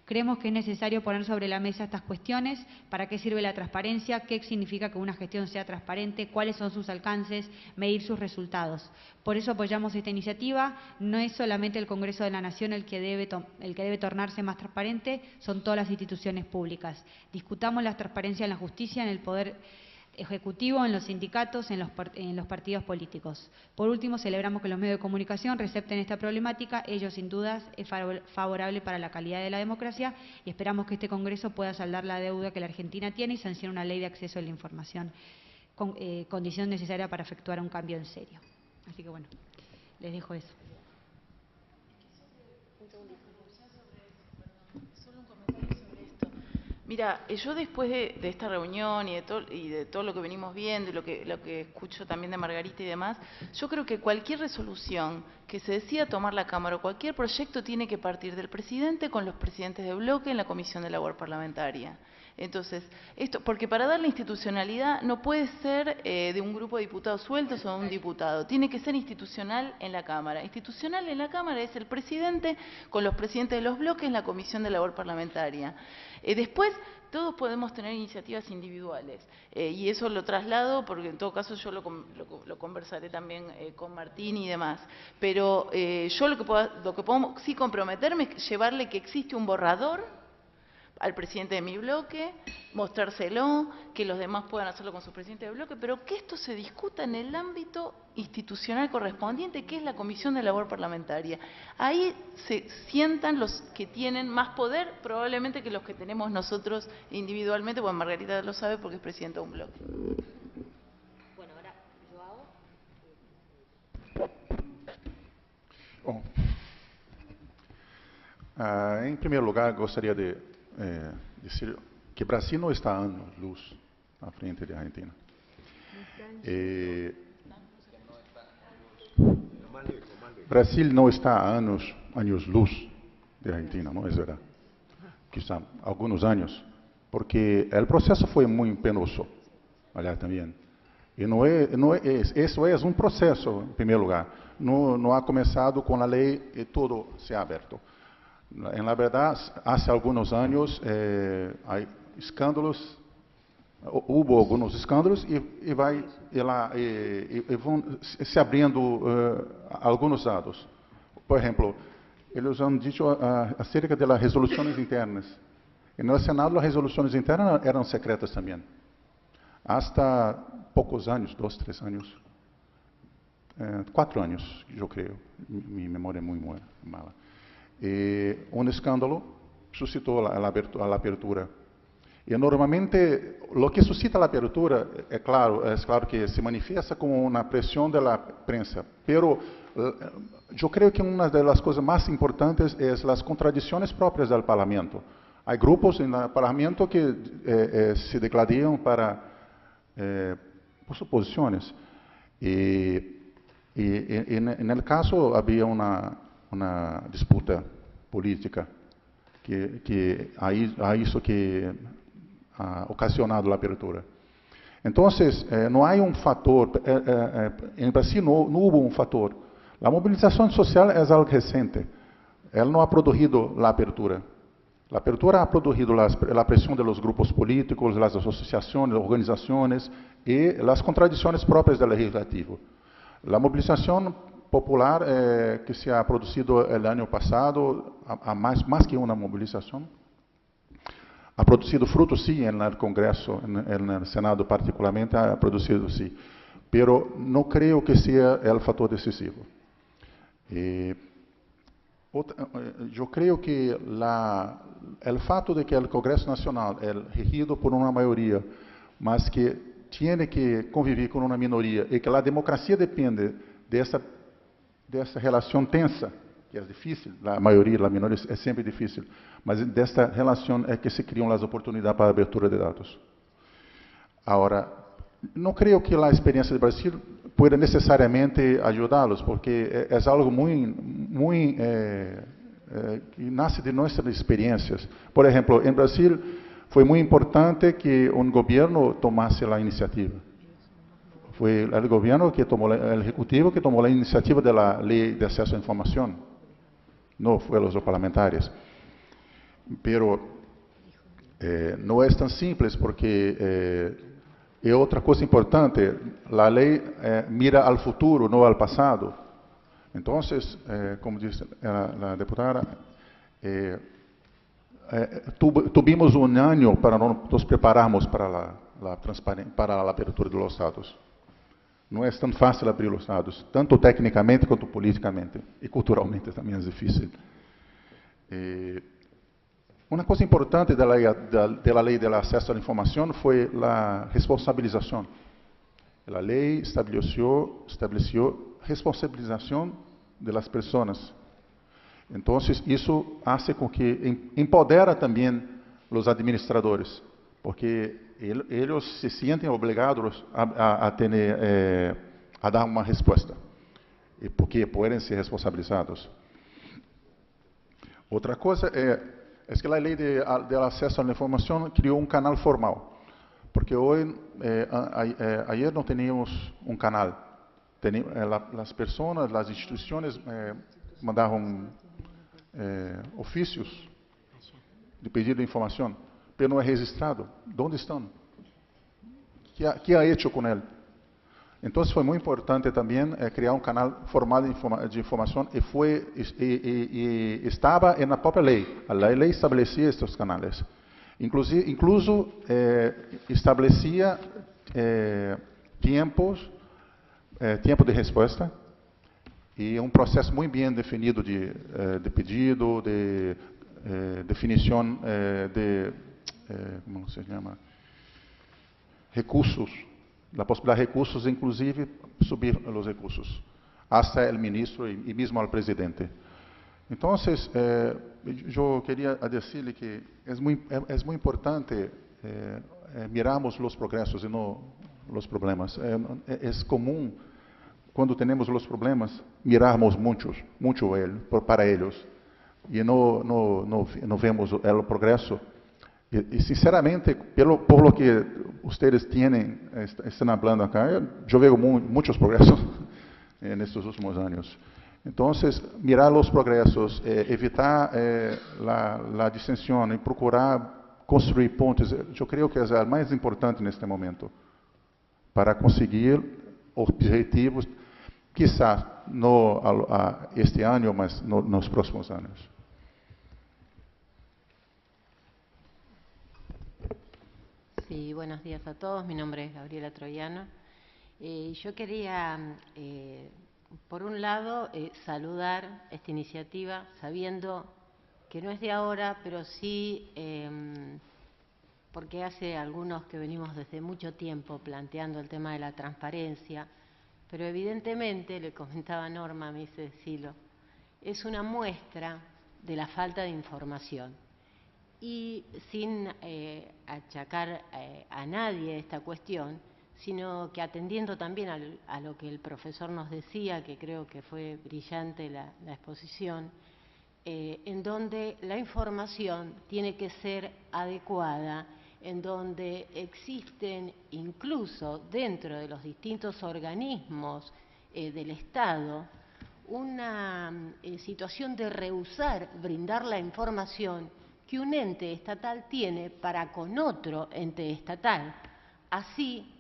Creemos que es necesario poner sobre la mesa estas cuestiones: para qué sirve la transparencia, qué significa que una gestión sea transparente, cuáles son sus alcances, medir sus resultados. Por eso apoyamos esta iniciativa. No es solamente el Congreso de la Nación el que debe tornarse más transparente, son todas las instituciones públicas. Discutamos la transparencia en la justicia, en el Poder Ejecutivo, en los sindicatos, en los partidos políticos. Por último, celebramos que los medios de comunicación recepten esta problemática. Ello, sin dudas, es favorable para la calidad de la democracia y esperamos que este Congreso pueda saldar la deuda que la Argentina tiene y sancione una ley de acceso a la información condición necesaria para efectuar un cambio en serio. Así que bueno, les dejo eso. Mira, yo después de esta reunión y de todo lo que venimos viendo y lo que escucho también de Margarita y demás, yo creo que cualquier resolución que se decida tomar la Cámara o cualquier proyecto tiene que partir del presidente con los presidentes de bloque en la Comisión de Labor Parlamentaria. Entonces, porque para darle institucionalidad no puede ser de un grupo de diputados sueltos o de un diputado, tiene que ser institucional en la Cámara. Institucional en la Cámara es el presidente con los presidentes de los bloques en la Comisión de Labor Parlamentaria. Después, todos podemos tener iniciativas individuales y eso lo traslado porque en todo caso yo lo conversaré también con Martín y demás. Pero yo lo que puedo sí comprometerme es llevarle que existe un borrador al presidente de mi bloque, mostrárselo, que los demás puedan hacerlo con sus presidentes de bloque, pero que esto se discuta en el ámbito institucional correspondiente, que es la Comisión de Labor Parlamentaria. Ahí se sientan los que tienen más poder, probablemente que los que tenemos nosotros individualmente, bueno, Margarita lo sabe porque es presidenta de un bloque. Bueno, ahora, João. Bom, em primeiro lugar, gostaria de dizer que Brasil não está a anos-luz à frente da Argentina. Brasil não está a anos-luz da Argentina, não é verdade? Que está há alguns anos, porque o processo foi muito penoso, aliás, também. E isso é um processo, em primeiro lugar. Não ha começado com a lei e tudo se ha aberto. En la verdad, hace algunos años hay escándalos, hubo algunos escándalos y van se abrindo algunos dados. Por ejemplo, eles han dicho acerca de las resoluciones internas. En el Senado las resoluciones internas eran secretas también. Hasta pocos años, 2, 3 años, 4 años, yo creo. Mi memoria es muy mala. Un escándalo suscitó la apertura. Y normalmente lo que suscita la apertura es claro que se manifiesta como una presión de la prensa, pero yo creo que una de las cosas más importantes es las contradicciones propias del Parlamento. Hay grupos en el Parlamento que se declaran por sus posiciones. Y en el caso había una disputa política que isso que ha ocasionado a apertura. Então, não há um fator, em Brasil não houve um fator. A mobilização social é algo recente. Ela não ha produzido a apertura. A apertura ha produzido a pressão dos grupos políticos, das associações, organizações e as contradições próprias do legislativo. A mobilização popular que se ha producido el año pasado, más que una movilización, ha producido frutos sí en el Congreso, en el Senado particularmente ha producido sí, pero no creo que sea el factor decisivo. Yo creo que el fato de que el Congreso Nacional es regido por una mayoría, mas que tiene que convivir con una minoría y que la democracia depende de essa relação tensa, que é difícil, a maioria, a minoria é sempre difícil, mas desta relação é que se criam as oportunidades para a abertura de dados. Agora, não creio que a experiência do Brasil pueda necessariamente ajudá-los, porque é algo muito que nasce de nossas experiências. Por exemplo, em Brasil foi muito importante que um governo tomasse a iniciativa. Fue el gobierno que tomó, el ejecutivo que tomó la iniciativa de la ley de acceso a información, no fue los parlamentarios. Pero no es tan simple porque y otra cosa importante, la ley mira al futuro, no al pasado. Entonces, como dice la diputada, tuvimos un año para nos prepararmos para la apertura de los datos. Não é tão fácil abrir os dados, tanto tecnicamente quanto politicamente, e culturalmente também é difícil. Uma coisa importante da lei de acesso à informação foi a responsabilização. La ley estableció responsabilización de las personas. Entonces, eso hace con que empodera también los administradores, porque ellos se sienten obligados a dar uma resposta, e porque podem ser responsabilizados. Outra coisa é que a lei de acesso à informação criou um canal formal, porque hoje, ayer não tínhamos um canal. As pessoas, as instituições mandavam ofícios de pedido de informação, mas não é registrado. Onde estão? Que ha hecho com ele? Então, foi muito importante também criar um canal formal de informação e estava na própria lei. A lei estabelecia estes canais. Incluso estabelecia tempo de resposta e um processo muito bem definido de pedido, de definição como se chama? Recursos. La posibilidad de recursos, inclusive subir os recursos, hasta el ministro y mismo al presidente. Entonces, yo quería decirle que es muy importante mirarmos los progresos y no los problemas. Es común, cuando tenemos los problemas, mirarmos mucho para ellos y no vemos el progreso. E sinceramente, por lo que vocês estão falando acá, eu vejo muitos progressos nestes últimos anos. Então, mirar os progressos, evitar a dissensão e procurar construir pontes, eu creio que é o mais importante neste momento para conseguir objetivos, quizás no este ano, mas nos próximos anos. Sí, buenos días a todos. Mi nombre es Gabriela Troyano. Yo quería, por un lado, saludar esta iniciativa, sabiendo que no es de ahora, pero sí porque hace algunos que venimos desde mucho tiempo planteando el tema de la transparencia, pero evidentemente, le comentaba Norma, me dice Silo, es una muestra de la falta de información. Y sin achacar a nadie esta cuestión, sino que atendiendo también a lo que el profesor nos decía, que creo que fue brillante la exposición, en donde la información tiene que ser adecuada, en donde existen incluso dentro de los distintos organismos del Estado una situación de rehusar brindar la información que un ente estatal tiene para con otro ente estatal. Así,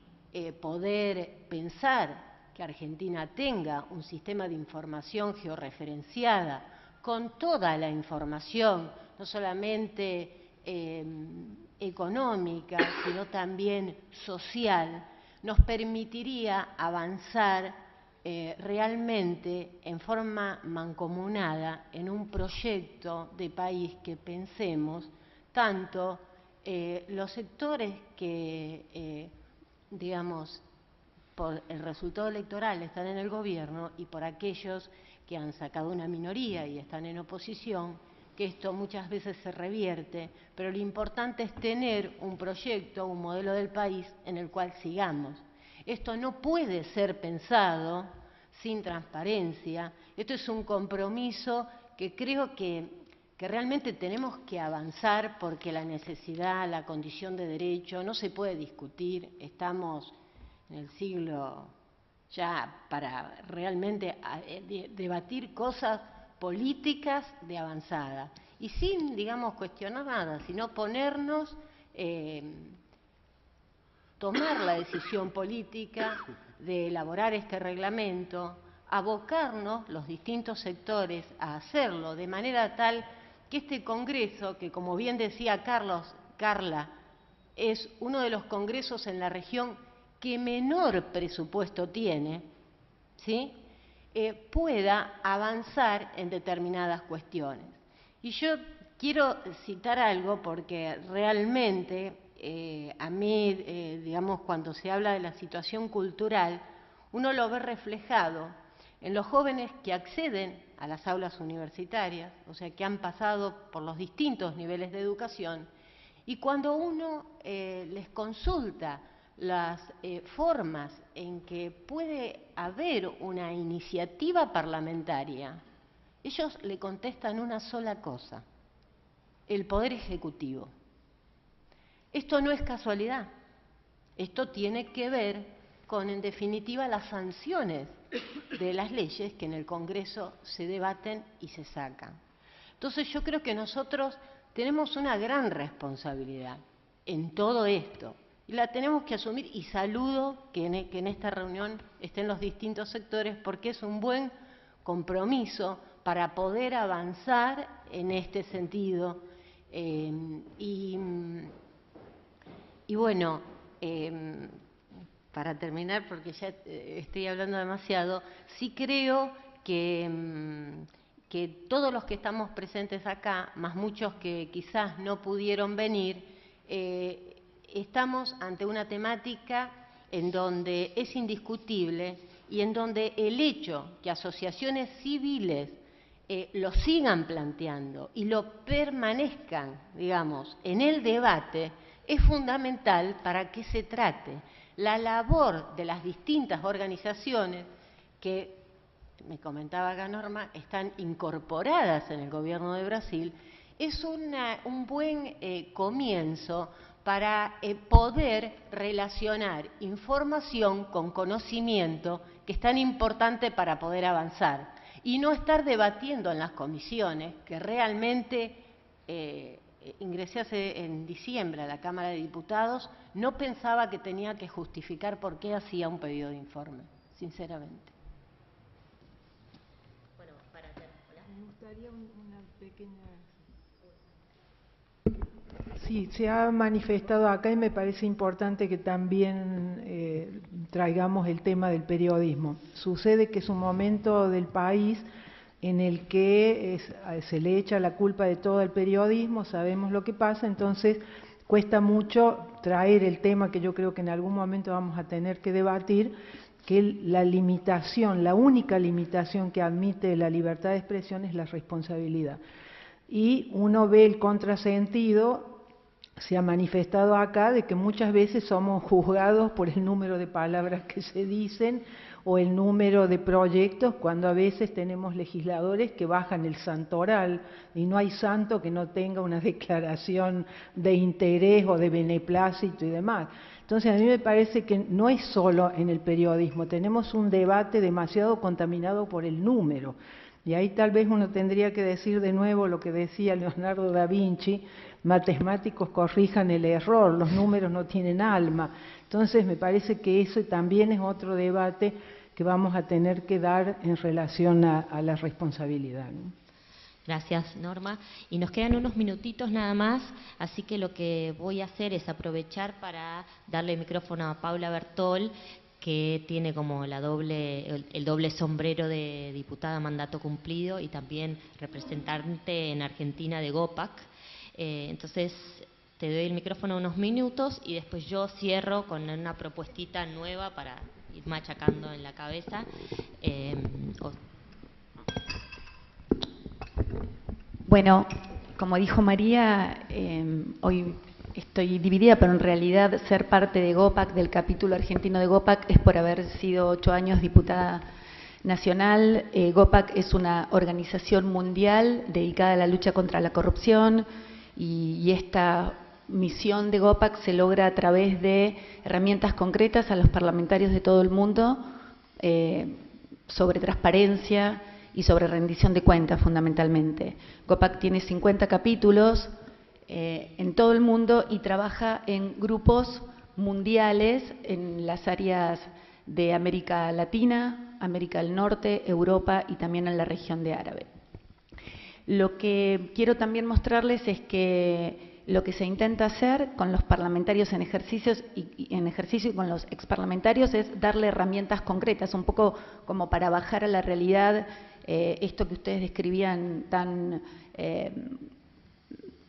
poder pensar que Argentina tenga un sistema de información georreferenciada con toda la información, no solamente económica, sino también social, nos permitiría avanzar realmente en forma mancomunada en un proyecto de país que pensemos tanto los sectores que, digamos, por el resultado electoral están en el gobierno y por aquellos que han sacado una minoría y están en oposición, que esto muchas veces se revierte, pero lo importante es tener un proyecto, un modelo del país en el cual sigamos. Esto no puede ser pensado sin transparencia. Esto es un compromiso que creo que realmente tenemos que avanzar porque la necesidad, la condición de derecho no se puede discutir. Estamos en el siglo ya para realmente debatir cosas políticas de avanzada y sin, digamos, cuestionar nada, sino ponernos, tomar la decisión política de elaborar este reglamento, abocarnos los distintos sectores a hacerlo de manera tal que este Congreso, que como bien decía Carla, es uno de los congresos en la región que menor presupuesto tiene, ¿sí?, pueda avanzar en determinadas cuestiones. Y yo quiero citar algo porque realmente a mí, digamos, cuando se habla de la situación cultural, uno lo ve reflejado en los jóvenes que acceden a las aulas universitarias, o sea, que han pasado por los distintos niveles de educación, y cuando uno les consulta las formas en que puede haber una iniciativa parlamentaria, ellos le contestan una sola cosa: el Poder Ejecutivo. Esto no es casualidad, esto tiene que ver con, en definitiva, las sanciones de las leyes que en el Congreso se debaten y se sacan. Entonces yo creo que nosotros tenemos una gran responsabilidad en todo esto y la tenemos que asumir, y saludo que en esta reunión estén los distintos sectores, porque es un buen compromiso para poder avanzar en este sentido. Y bueno, para terminar, porque ya estoy hablando demasiado, sí creo que todos los que estamos presentes acá, más muchos que quizás no pudieron venir, estamos ante una temática en donde es indiscutible y en donde el hecho que asociaciones civiles lo sigan planteando y lo permanezcan, digamos, en el debate, es fundamental para que se trate. La labor de las distintas organizaciones que, me comentaba acá Norma, están incorporadas en el gobierno de Brasil, es un buen comienzo para poder relacionar información con conocimiento, que es tan importante para poder avanzar, y no estar debatiendo en las comisiones, que realmente ingresé en diciembre a la Cámara de Diputados, no pensaba que tenía que justificar por qué hacía un pedido de informe, sinceramente. Bueno, para me gustaría una pequeña... Sí, se ha manifestado acá y me parece importante que también traigamos el tema del periodismo. Sucede que es un momento del país en el que se le echa la culpa de todo al periodismo, sabemos lo que pasa, entonces cuesta mucho traer el tema que yo creo que en algún momento vamos a tener que debatir, que la limitación, la única limitación que admite la libertad de expresión es la responsabilidad. Y uno ve el contrasentido, se ha manifestado acá, de que muchas veces somos juzgados por el número de palabras que se dicen o el número de proyectos, cuando a veces tenemos legisladores que bajan el santoral y no hay santo que no tenga una declaración de interés o de beneplácito y demás. Entonces a mí me parece que no es solo en el periodismo, tenemos un debate demasiado contaminado por el número. Y ahí tal vez uno tendría que decir de nuevo lo que decía Leonardo da Vinci: matemáticos corrijan el error, los números no tienen alma. Entonces me parece que eso también es otro debate que vamos a tener que dar en relación a la responsabilidad, ¿no? Gracias, Norma. Y nos quedan unos minutitos nada más, así que lo que voy a hacer es aprovechar para darle el micrófono a Paula Bertol, que tiene como el doble sombrero de diputada mandato cumplido y también representante en Argentina de GOPAC. Entonces, te doy el micrófono unos minutos y después yo cierro con una propuestita nueva para ir machacando en la cabeza. Bueno, como dijo María, hoy estoy dividida, pero en realidad ser parte de GOPAC, del capítulo argentino de GOPAC, es por haber sido 8 años diputada nacional. GOPAC es una organización mundial dedicada a la lucha contra la corrupción y esta misión de GOPAC se logra a través de herramientas concretas a los parlamentarios de todo el mundo sobre transparencia y sobre rendición de cuentas, fundamentalmente. GOPAC tiene 50 capítulos en todo el mundo y trabaja en grupos mundiales en las áreas de América Latina, América del Norte, Europa y también en la región de Árabe. Lo que quiero también mostrarles es que lo que se intenta hacer con los parlamentarios en ejercicio y con los exparlamentarios es darle herramientas concretas, un poco como para bajar a la realidad esto que ustedes describían tan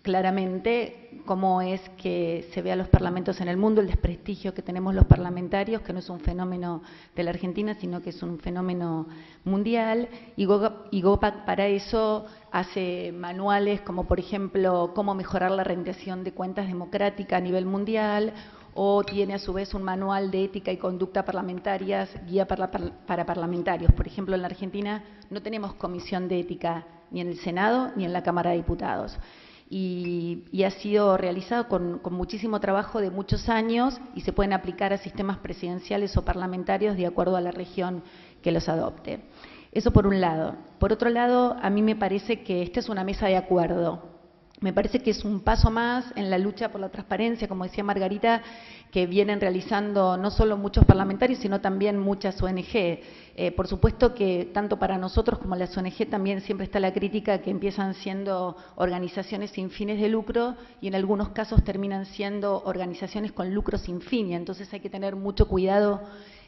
claramente, cómo es que se ve a los parlamentos en el mundo, el desprestigio que tenemos los parlamentarios, que no es un fenómeno de la Argentina, sino que es un fenómeno mundial, y GOPAC para eso hace manuales como, por ejemplo, cómo mejorar la rendición de cuentas democrática a nivel mundial, o tiene a su vez un manual de ética y conducta parlamentarias, guía para parlamentarios. Por ejemplo, en la Argentina no tenemos comisión de ética ni en el Senado ni en la Cámara de Diputados. Y ha sido realizado con muchísimo trabajo de muchos años y se pueden aplicar a sistemas presidenciales o parlamentarios de acuerdo a la región que los adopte. Eso por un lado. Por otro lado, a mí me parece que esta es una mesa de acuerdo. Me parece que es un paso más en la lucha por la transparencia, como decía Margarita, que vienen realizando no solo muchos parlamentarios, sino también muchas ONG. Por supuesto que tanto para nosotros como las ONG también siempre está la crítica que empiezan siendo organizaciones sin fines de lucro y en algunos casos terminan siendo organizaciones con lucro sin fin. Y entonces hay que tener mucho cuidado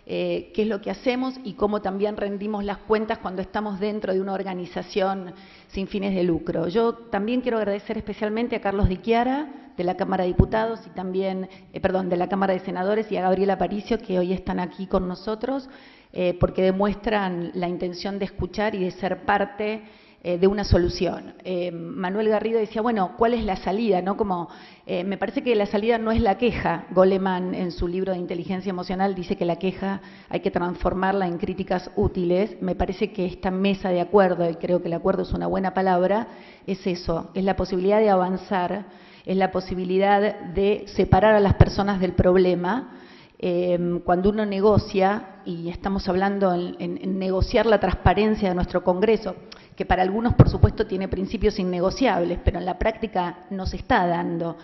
qué es lo que hacemos y cómo también rendimos las cuentas cuando estamos dentro de una organización sin fines de lucro. Yo también quiero agradecer especialmente a Carlos Di Chiara, de la Cámara de Diputados y también, de la Cámara de Senadores, y a Gabriela Aparicio, que hoy están aquí con nosotros, porque demuestran la intención de escuchar y de ser parte de una solución. Manuel Garrido decía, bueno, ¿cuál es la salida? ¿No? Me parece que la salida no es la queja. Goleman, en su libro de Inteligencia Emocional, dice que la queja hay que transformarla en críticas útiles. Me parece que esta mesa de acuerdo, y creo que el acuerdo es una buena palabra, es eso, es la posibilidad de avanzar, es la posibilidad de separar a las personas del problema. Cuando uno negocia, y estamos hablando en negociar la transparencia de nuestro Congreso, que para algunos, por supuesto, tiene principios innegociables, pero en la práctica no se está dando.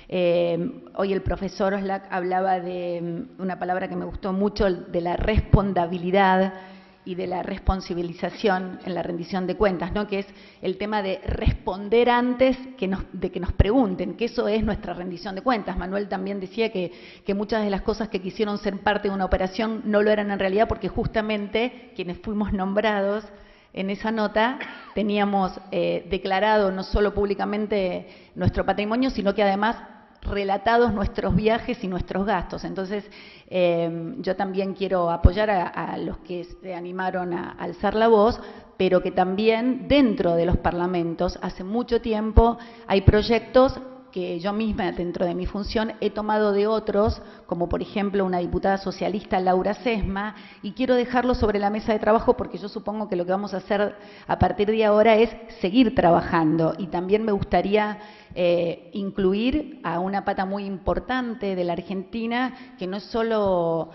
Hoy el profesor Oslak hablaba de una palabra que me gustó mucho, de la responsabilidad y de la responsabilización en la rendición de cuentas, ¿no? Que es el tema de responder antes de que nos pregunten, que eso es nuestra rendición de cuentas. Manuel también decía que muchas de las cosas que quisieron ser parte de una operación no lo eran en realidad porque justamente quienes fuimos nombrados en esa nota teníamos declarado no solo públicamente nuestro patrimonio, sino que además relatados nuestros viajes y nuestros gastos. Entonces, yo también quiero apoyar a los que se animaron a alzar la voz, pero que también dentro de los parlamentos, hace mucho tiempo, hay proyectos que yo misma, dentro de mi función, he tomado de otros, como por ejemplo una diputada socialista, Laura Sesma, y quiero dejarlo sobre la mesa de trabajo porque yo supongo que lo que vamos a hacer a partir de ahora es seguir trabajando. Y también me gustaría incluir a una pata muy importante de la Argentina, que no solo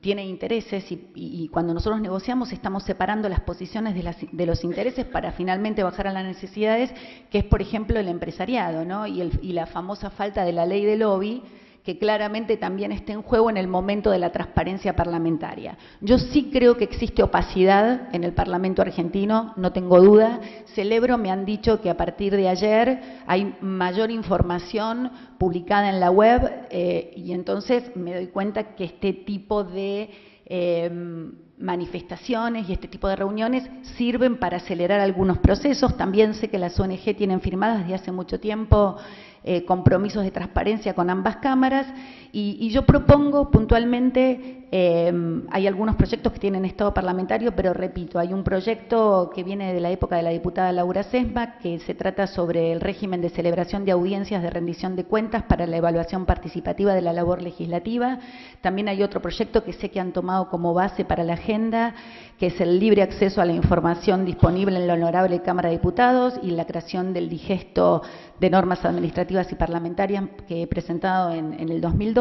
tiene intereses y cuando nosotros negociamos estamos separando las posiciones de los intereses para finalmente bajar a las necesidades, que es, por ejemplo, el empresariado, ¿no? Y la famosa falta de la ley de lobby, que claramente también está en juego en el momento de la transparencia parlamentaria. Yo sí creo que existe opacidad en el Parlamento argentino, no tengo duda. Celebro, me han dicho que a partir de ayer hay mayor información publicada en la web y entonces me doy cuenta que este tipo de manifestaciones y este tipo de reuniones sirven para acelerar algunos procesos. También sé que las ONG tienen firmadas desde hace mucho tiempo compromisos de transparencia con ambas cámaras y yo propongo puntualmente, hay algunos proyectos que tienen estado parlamentario, pero repito, hay un proyecto que viene de la época de la diputada Laura Sesma, que se trata sobre el régimen de celebración de audiencias de rendición de cuentas para la evaluación participativa de la labor legislativa. También hay otro proyecto que sé que han tomado como base para la agenda, que es el libre acceso a la información disponible en la Honorable Cámara de Diputados y la creación del digesto de normas administrativas y parlamentarias que he presentado en el 2012.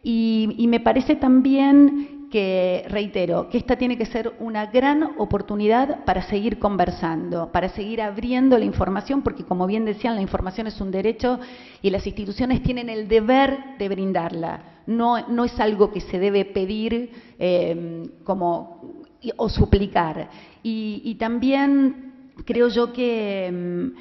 Y me parece también que, reitero, que esta tiene que ser una gran oportunidad para seguir conversando, para seguir abriendo la información, porque como bien decían, la información es un derecho y las instituciones tienen el deber de brindarla. No es algo que se debe pedir o suplicar. Y también creo yo que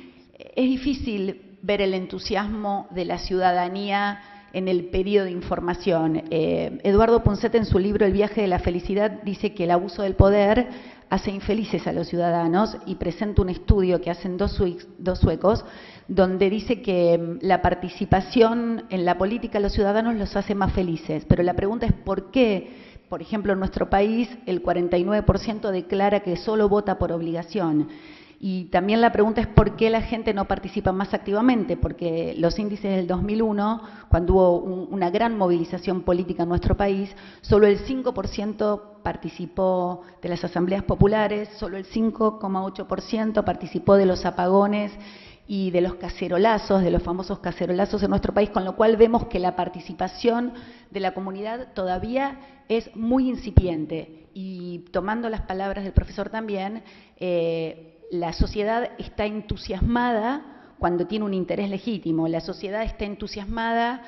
es difícil ver el entusiasmo de la ciudadanía en el pedido de información. Eduardo Punset, en su libro El viaje de la felicidad, dice que el abuso del poder hace infelices a los ciudadanos y presenta un estudio que hacen dos suecos, donde dice que la participación en la política de los ciudadanos los hace más felices. Pero la pregunta es ¿por qué? Por ejemplo, en nuestro país el 49% declara que solo vota por obligación. Y también la pregunta es por qué la gente no participa más activamente, porque los índices del 2001, cuando hubo una gran movilización política en nuestro país, solo el 5% participó de las asambleas populares, solo el 5,8% participó de los apagones y de los cacerolazos, de los famosos cacerolazos en nuestro país, con lo cual vemos que la participación de la comunidad todavía es muy incipiente. Y tomando las palabras del profesor también, la sociedad está entusiasmada cuando tiene un interés legítimo. La sociedad está entusiasmada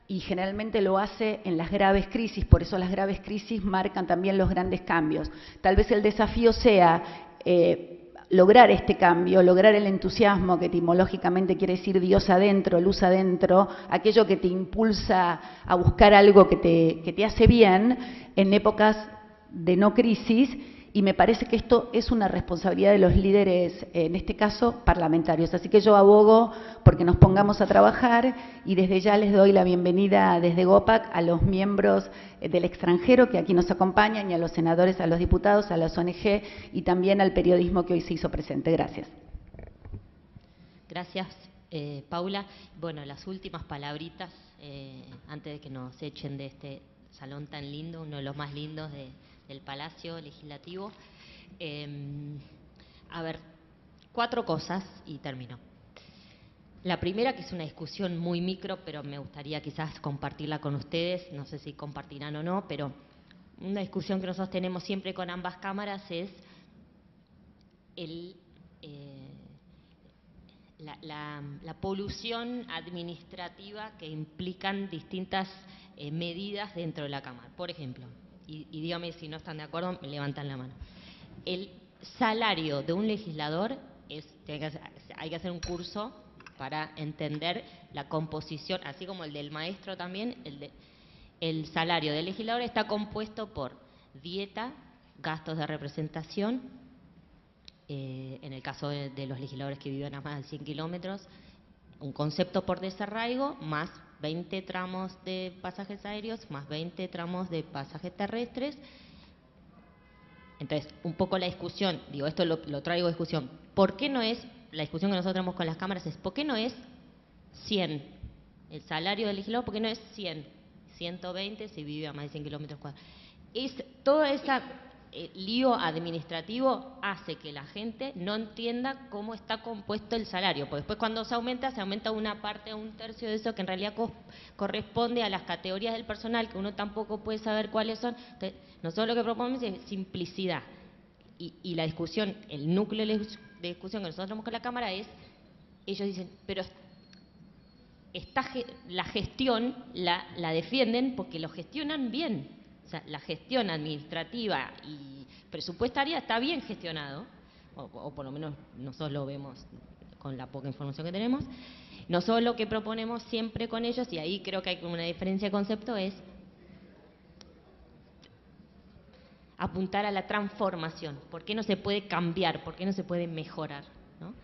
y generalmente lo hace en las graves crisis, por eso las graves crisis marcan también los grandes cambios. Tal vez el desafío sea lograr este cambio, lograr el entusiasmo, que etimológicamente quiere decir Dios adentro, luz adentro, aquello que te impulsa a buscar algo que te hace bien en épocas de no crisis. Y me parece que esto es una responsabilidad de los líderes, en este caso parlamentarios. Así que yo abogo porque nos pongamos a trabajar y desde ya les doy la bienvenida desde GOPAC a los miembros del extranjero que aquí nos acompañan y a los senadores, a los diputados, a las ONG y también al periodismo que hoy se hizo presente. Gracias. Gracias, Paula. Bueno, las últimas palabritas antes de que nos echen de este salón tan lindo, uno de los más lindos del Palacio Legislativo. A ver, 4 cosas y termino. La primera, que es una discusión muy micro, pero me gustaría quizás compartirla con ustedes, no sé si compartirán o no, pero una discusión que nosotros tenemos siempre con ambas cámaras es la polución administrativa que implican distintas medidas dentro de la Cámara. Por ejemplo, y dígame si no están de acuerdo, me levantan la mano. El salario de un legislador hay que hacer un curso para entender la composición, así como el del maestro también. El salario del legislador está compuesto por dieta, gastos de representación, en el caso de los legisladores que viven a más de 100 kilómetros, un concepto por desarraigo, más 20 tramos de pasajes aéreos, más 20 tramos de pasajes terrestres. Entonces, un poco la discusión, digo, esto lo traigo a discusión, ¿por qué no es, la discusión que nosotros tenemos con las cámaras es, ¿por qué no es 100? El salario del legislador, ¿por qué no es 100? 120 si vive a más de 100 kilómetros cuadrados. Todo ese lío administrativo hace que la gente no entienda cómo está compuesto el salario, porque después cuando se aumenta una parte, un tercio de eso que en realidad corresponde a las categorías del personal, que uno tampoco puede saber cuáles son. Entonces, nosotros lo que proponemos es simplicidad. Y la discusión, el núcleo de discusión que nosotros tenemos con la Cámara es, ellos dicen, pero la gestión la defienden porque lo gestionan bien. O sea, la gestión administrativa y presupuestaria está bien gestionado, o por lo menos nosotros lo vemos con la poca información que tenemos. Nosotros lo que proponemos siempre con ellos, y ahí creo que hay una diferencia de concepto, es apuntar a la transformación. ¿Por qué no se puede cambiar? ¿Por qué no se puede mejorar? ¿No?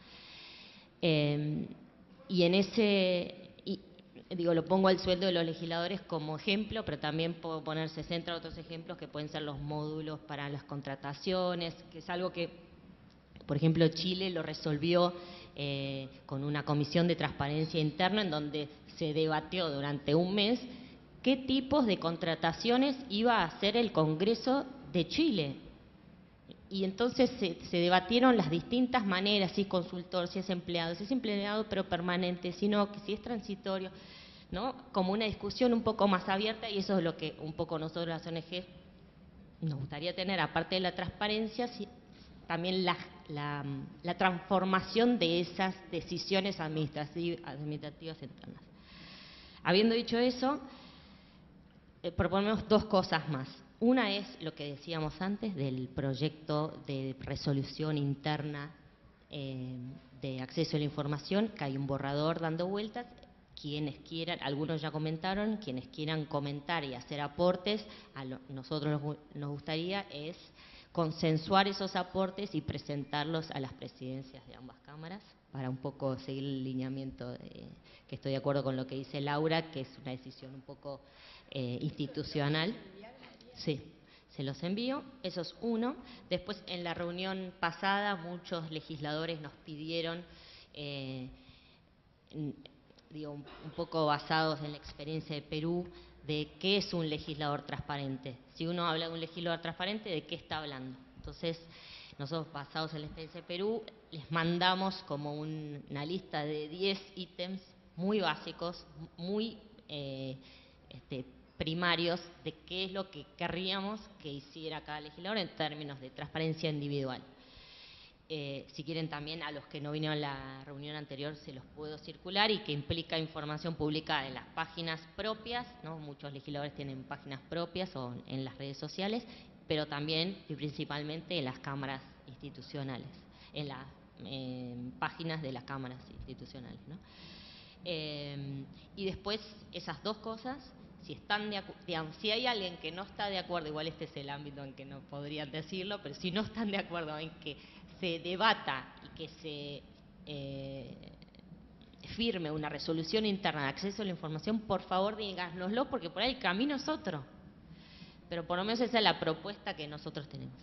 Y en ese... Digo, lo pongo al sueldo de los legisladores como ejemplo, pero también puedo poner 60 otros ejemplos que pueden ser los módulos para las contrataciones, que es algo que, por ejemplo, Chile lo resolvió con una comisión de transparencia interna en donde se debatió durante un mes qué tipos de contrataciones iba a hacer el Congreso de Chile. Y entonces se debatieron las distintas maneras, si es consultor, si es empleado pero permanente, si no, si es transitorio, ¿no? Como una discusión un poco más abierta, y eso es lo que un poco nosotros las ONG nos gustaría tener, aparte de la transparencia, también la transformación de esas decisiones administrativas internas. Habiendo dicho eso, proponemos 2 cosas más. Una es lo que decíamos antes del proyecto de resolución interna de acceso a la información, que hay un borrador dando vueltas. Quienes quieran, algunos ya comentaron, quienes quieran comentar y hacer aportes, nosotros nos gustaría es consensuar esos aportes y presentarlos a las presidencias de ambas cámaras para un poco seguir el lineamiento, que estoy de acuerdo con lo que dice Laura, que es una decisión un poco institucional. Sí, se los envío, eso es uno. Después, en la reunión pasada, muchos legisladores nos pidieron, un poco basados en la experiencia de Perú, de qué es un legislador transparente. Si uno habla de un legislador transparente, ¿de qué está hablando? Entonces, nosotros, basados en la experiencia de Perú, les mandamos como una lista de 10 ítems muy básicos, muy primarios, de qué es lo que querríamos que hiciera cada legislador en términos de transparencia individual. Si quieren también, a los que no vinieron a la reunión anterior, se los puedo circular, y que implica información publicada en las páginas propias, ¿no? Muchos legisladores tienen páginas propias o en las redes sociales, pero también y principalmente en las cámaras institucionales, en las páginas de las cámaras institucionales, ¿no? Y después, esas dos cosas, si están digamos, si hay alguien que no está de acuerdo, igual este es el ámbito en que no podrían decirlo, pero si no están de acuerdo en que se debata y que se firme una resolución interna de acceso a la información, por favor díganoslo, porque por ahí el camino es otro. Pero por lo menos esa es la propuesta que nosotros tenemos.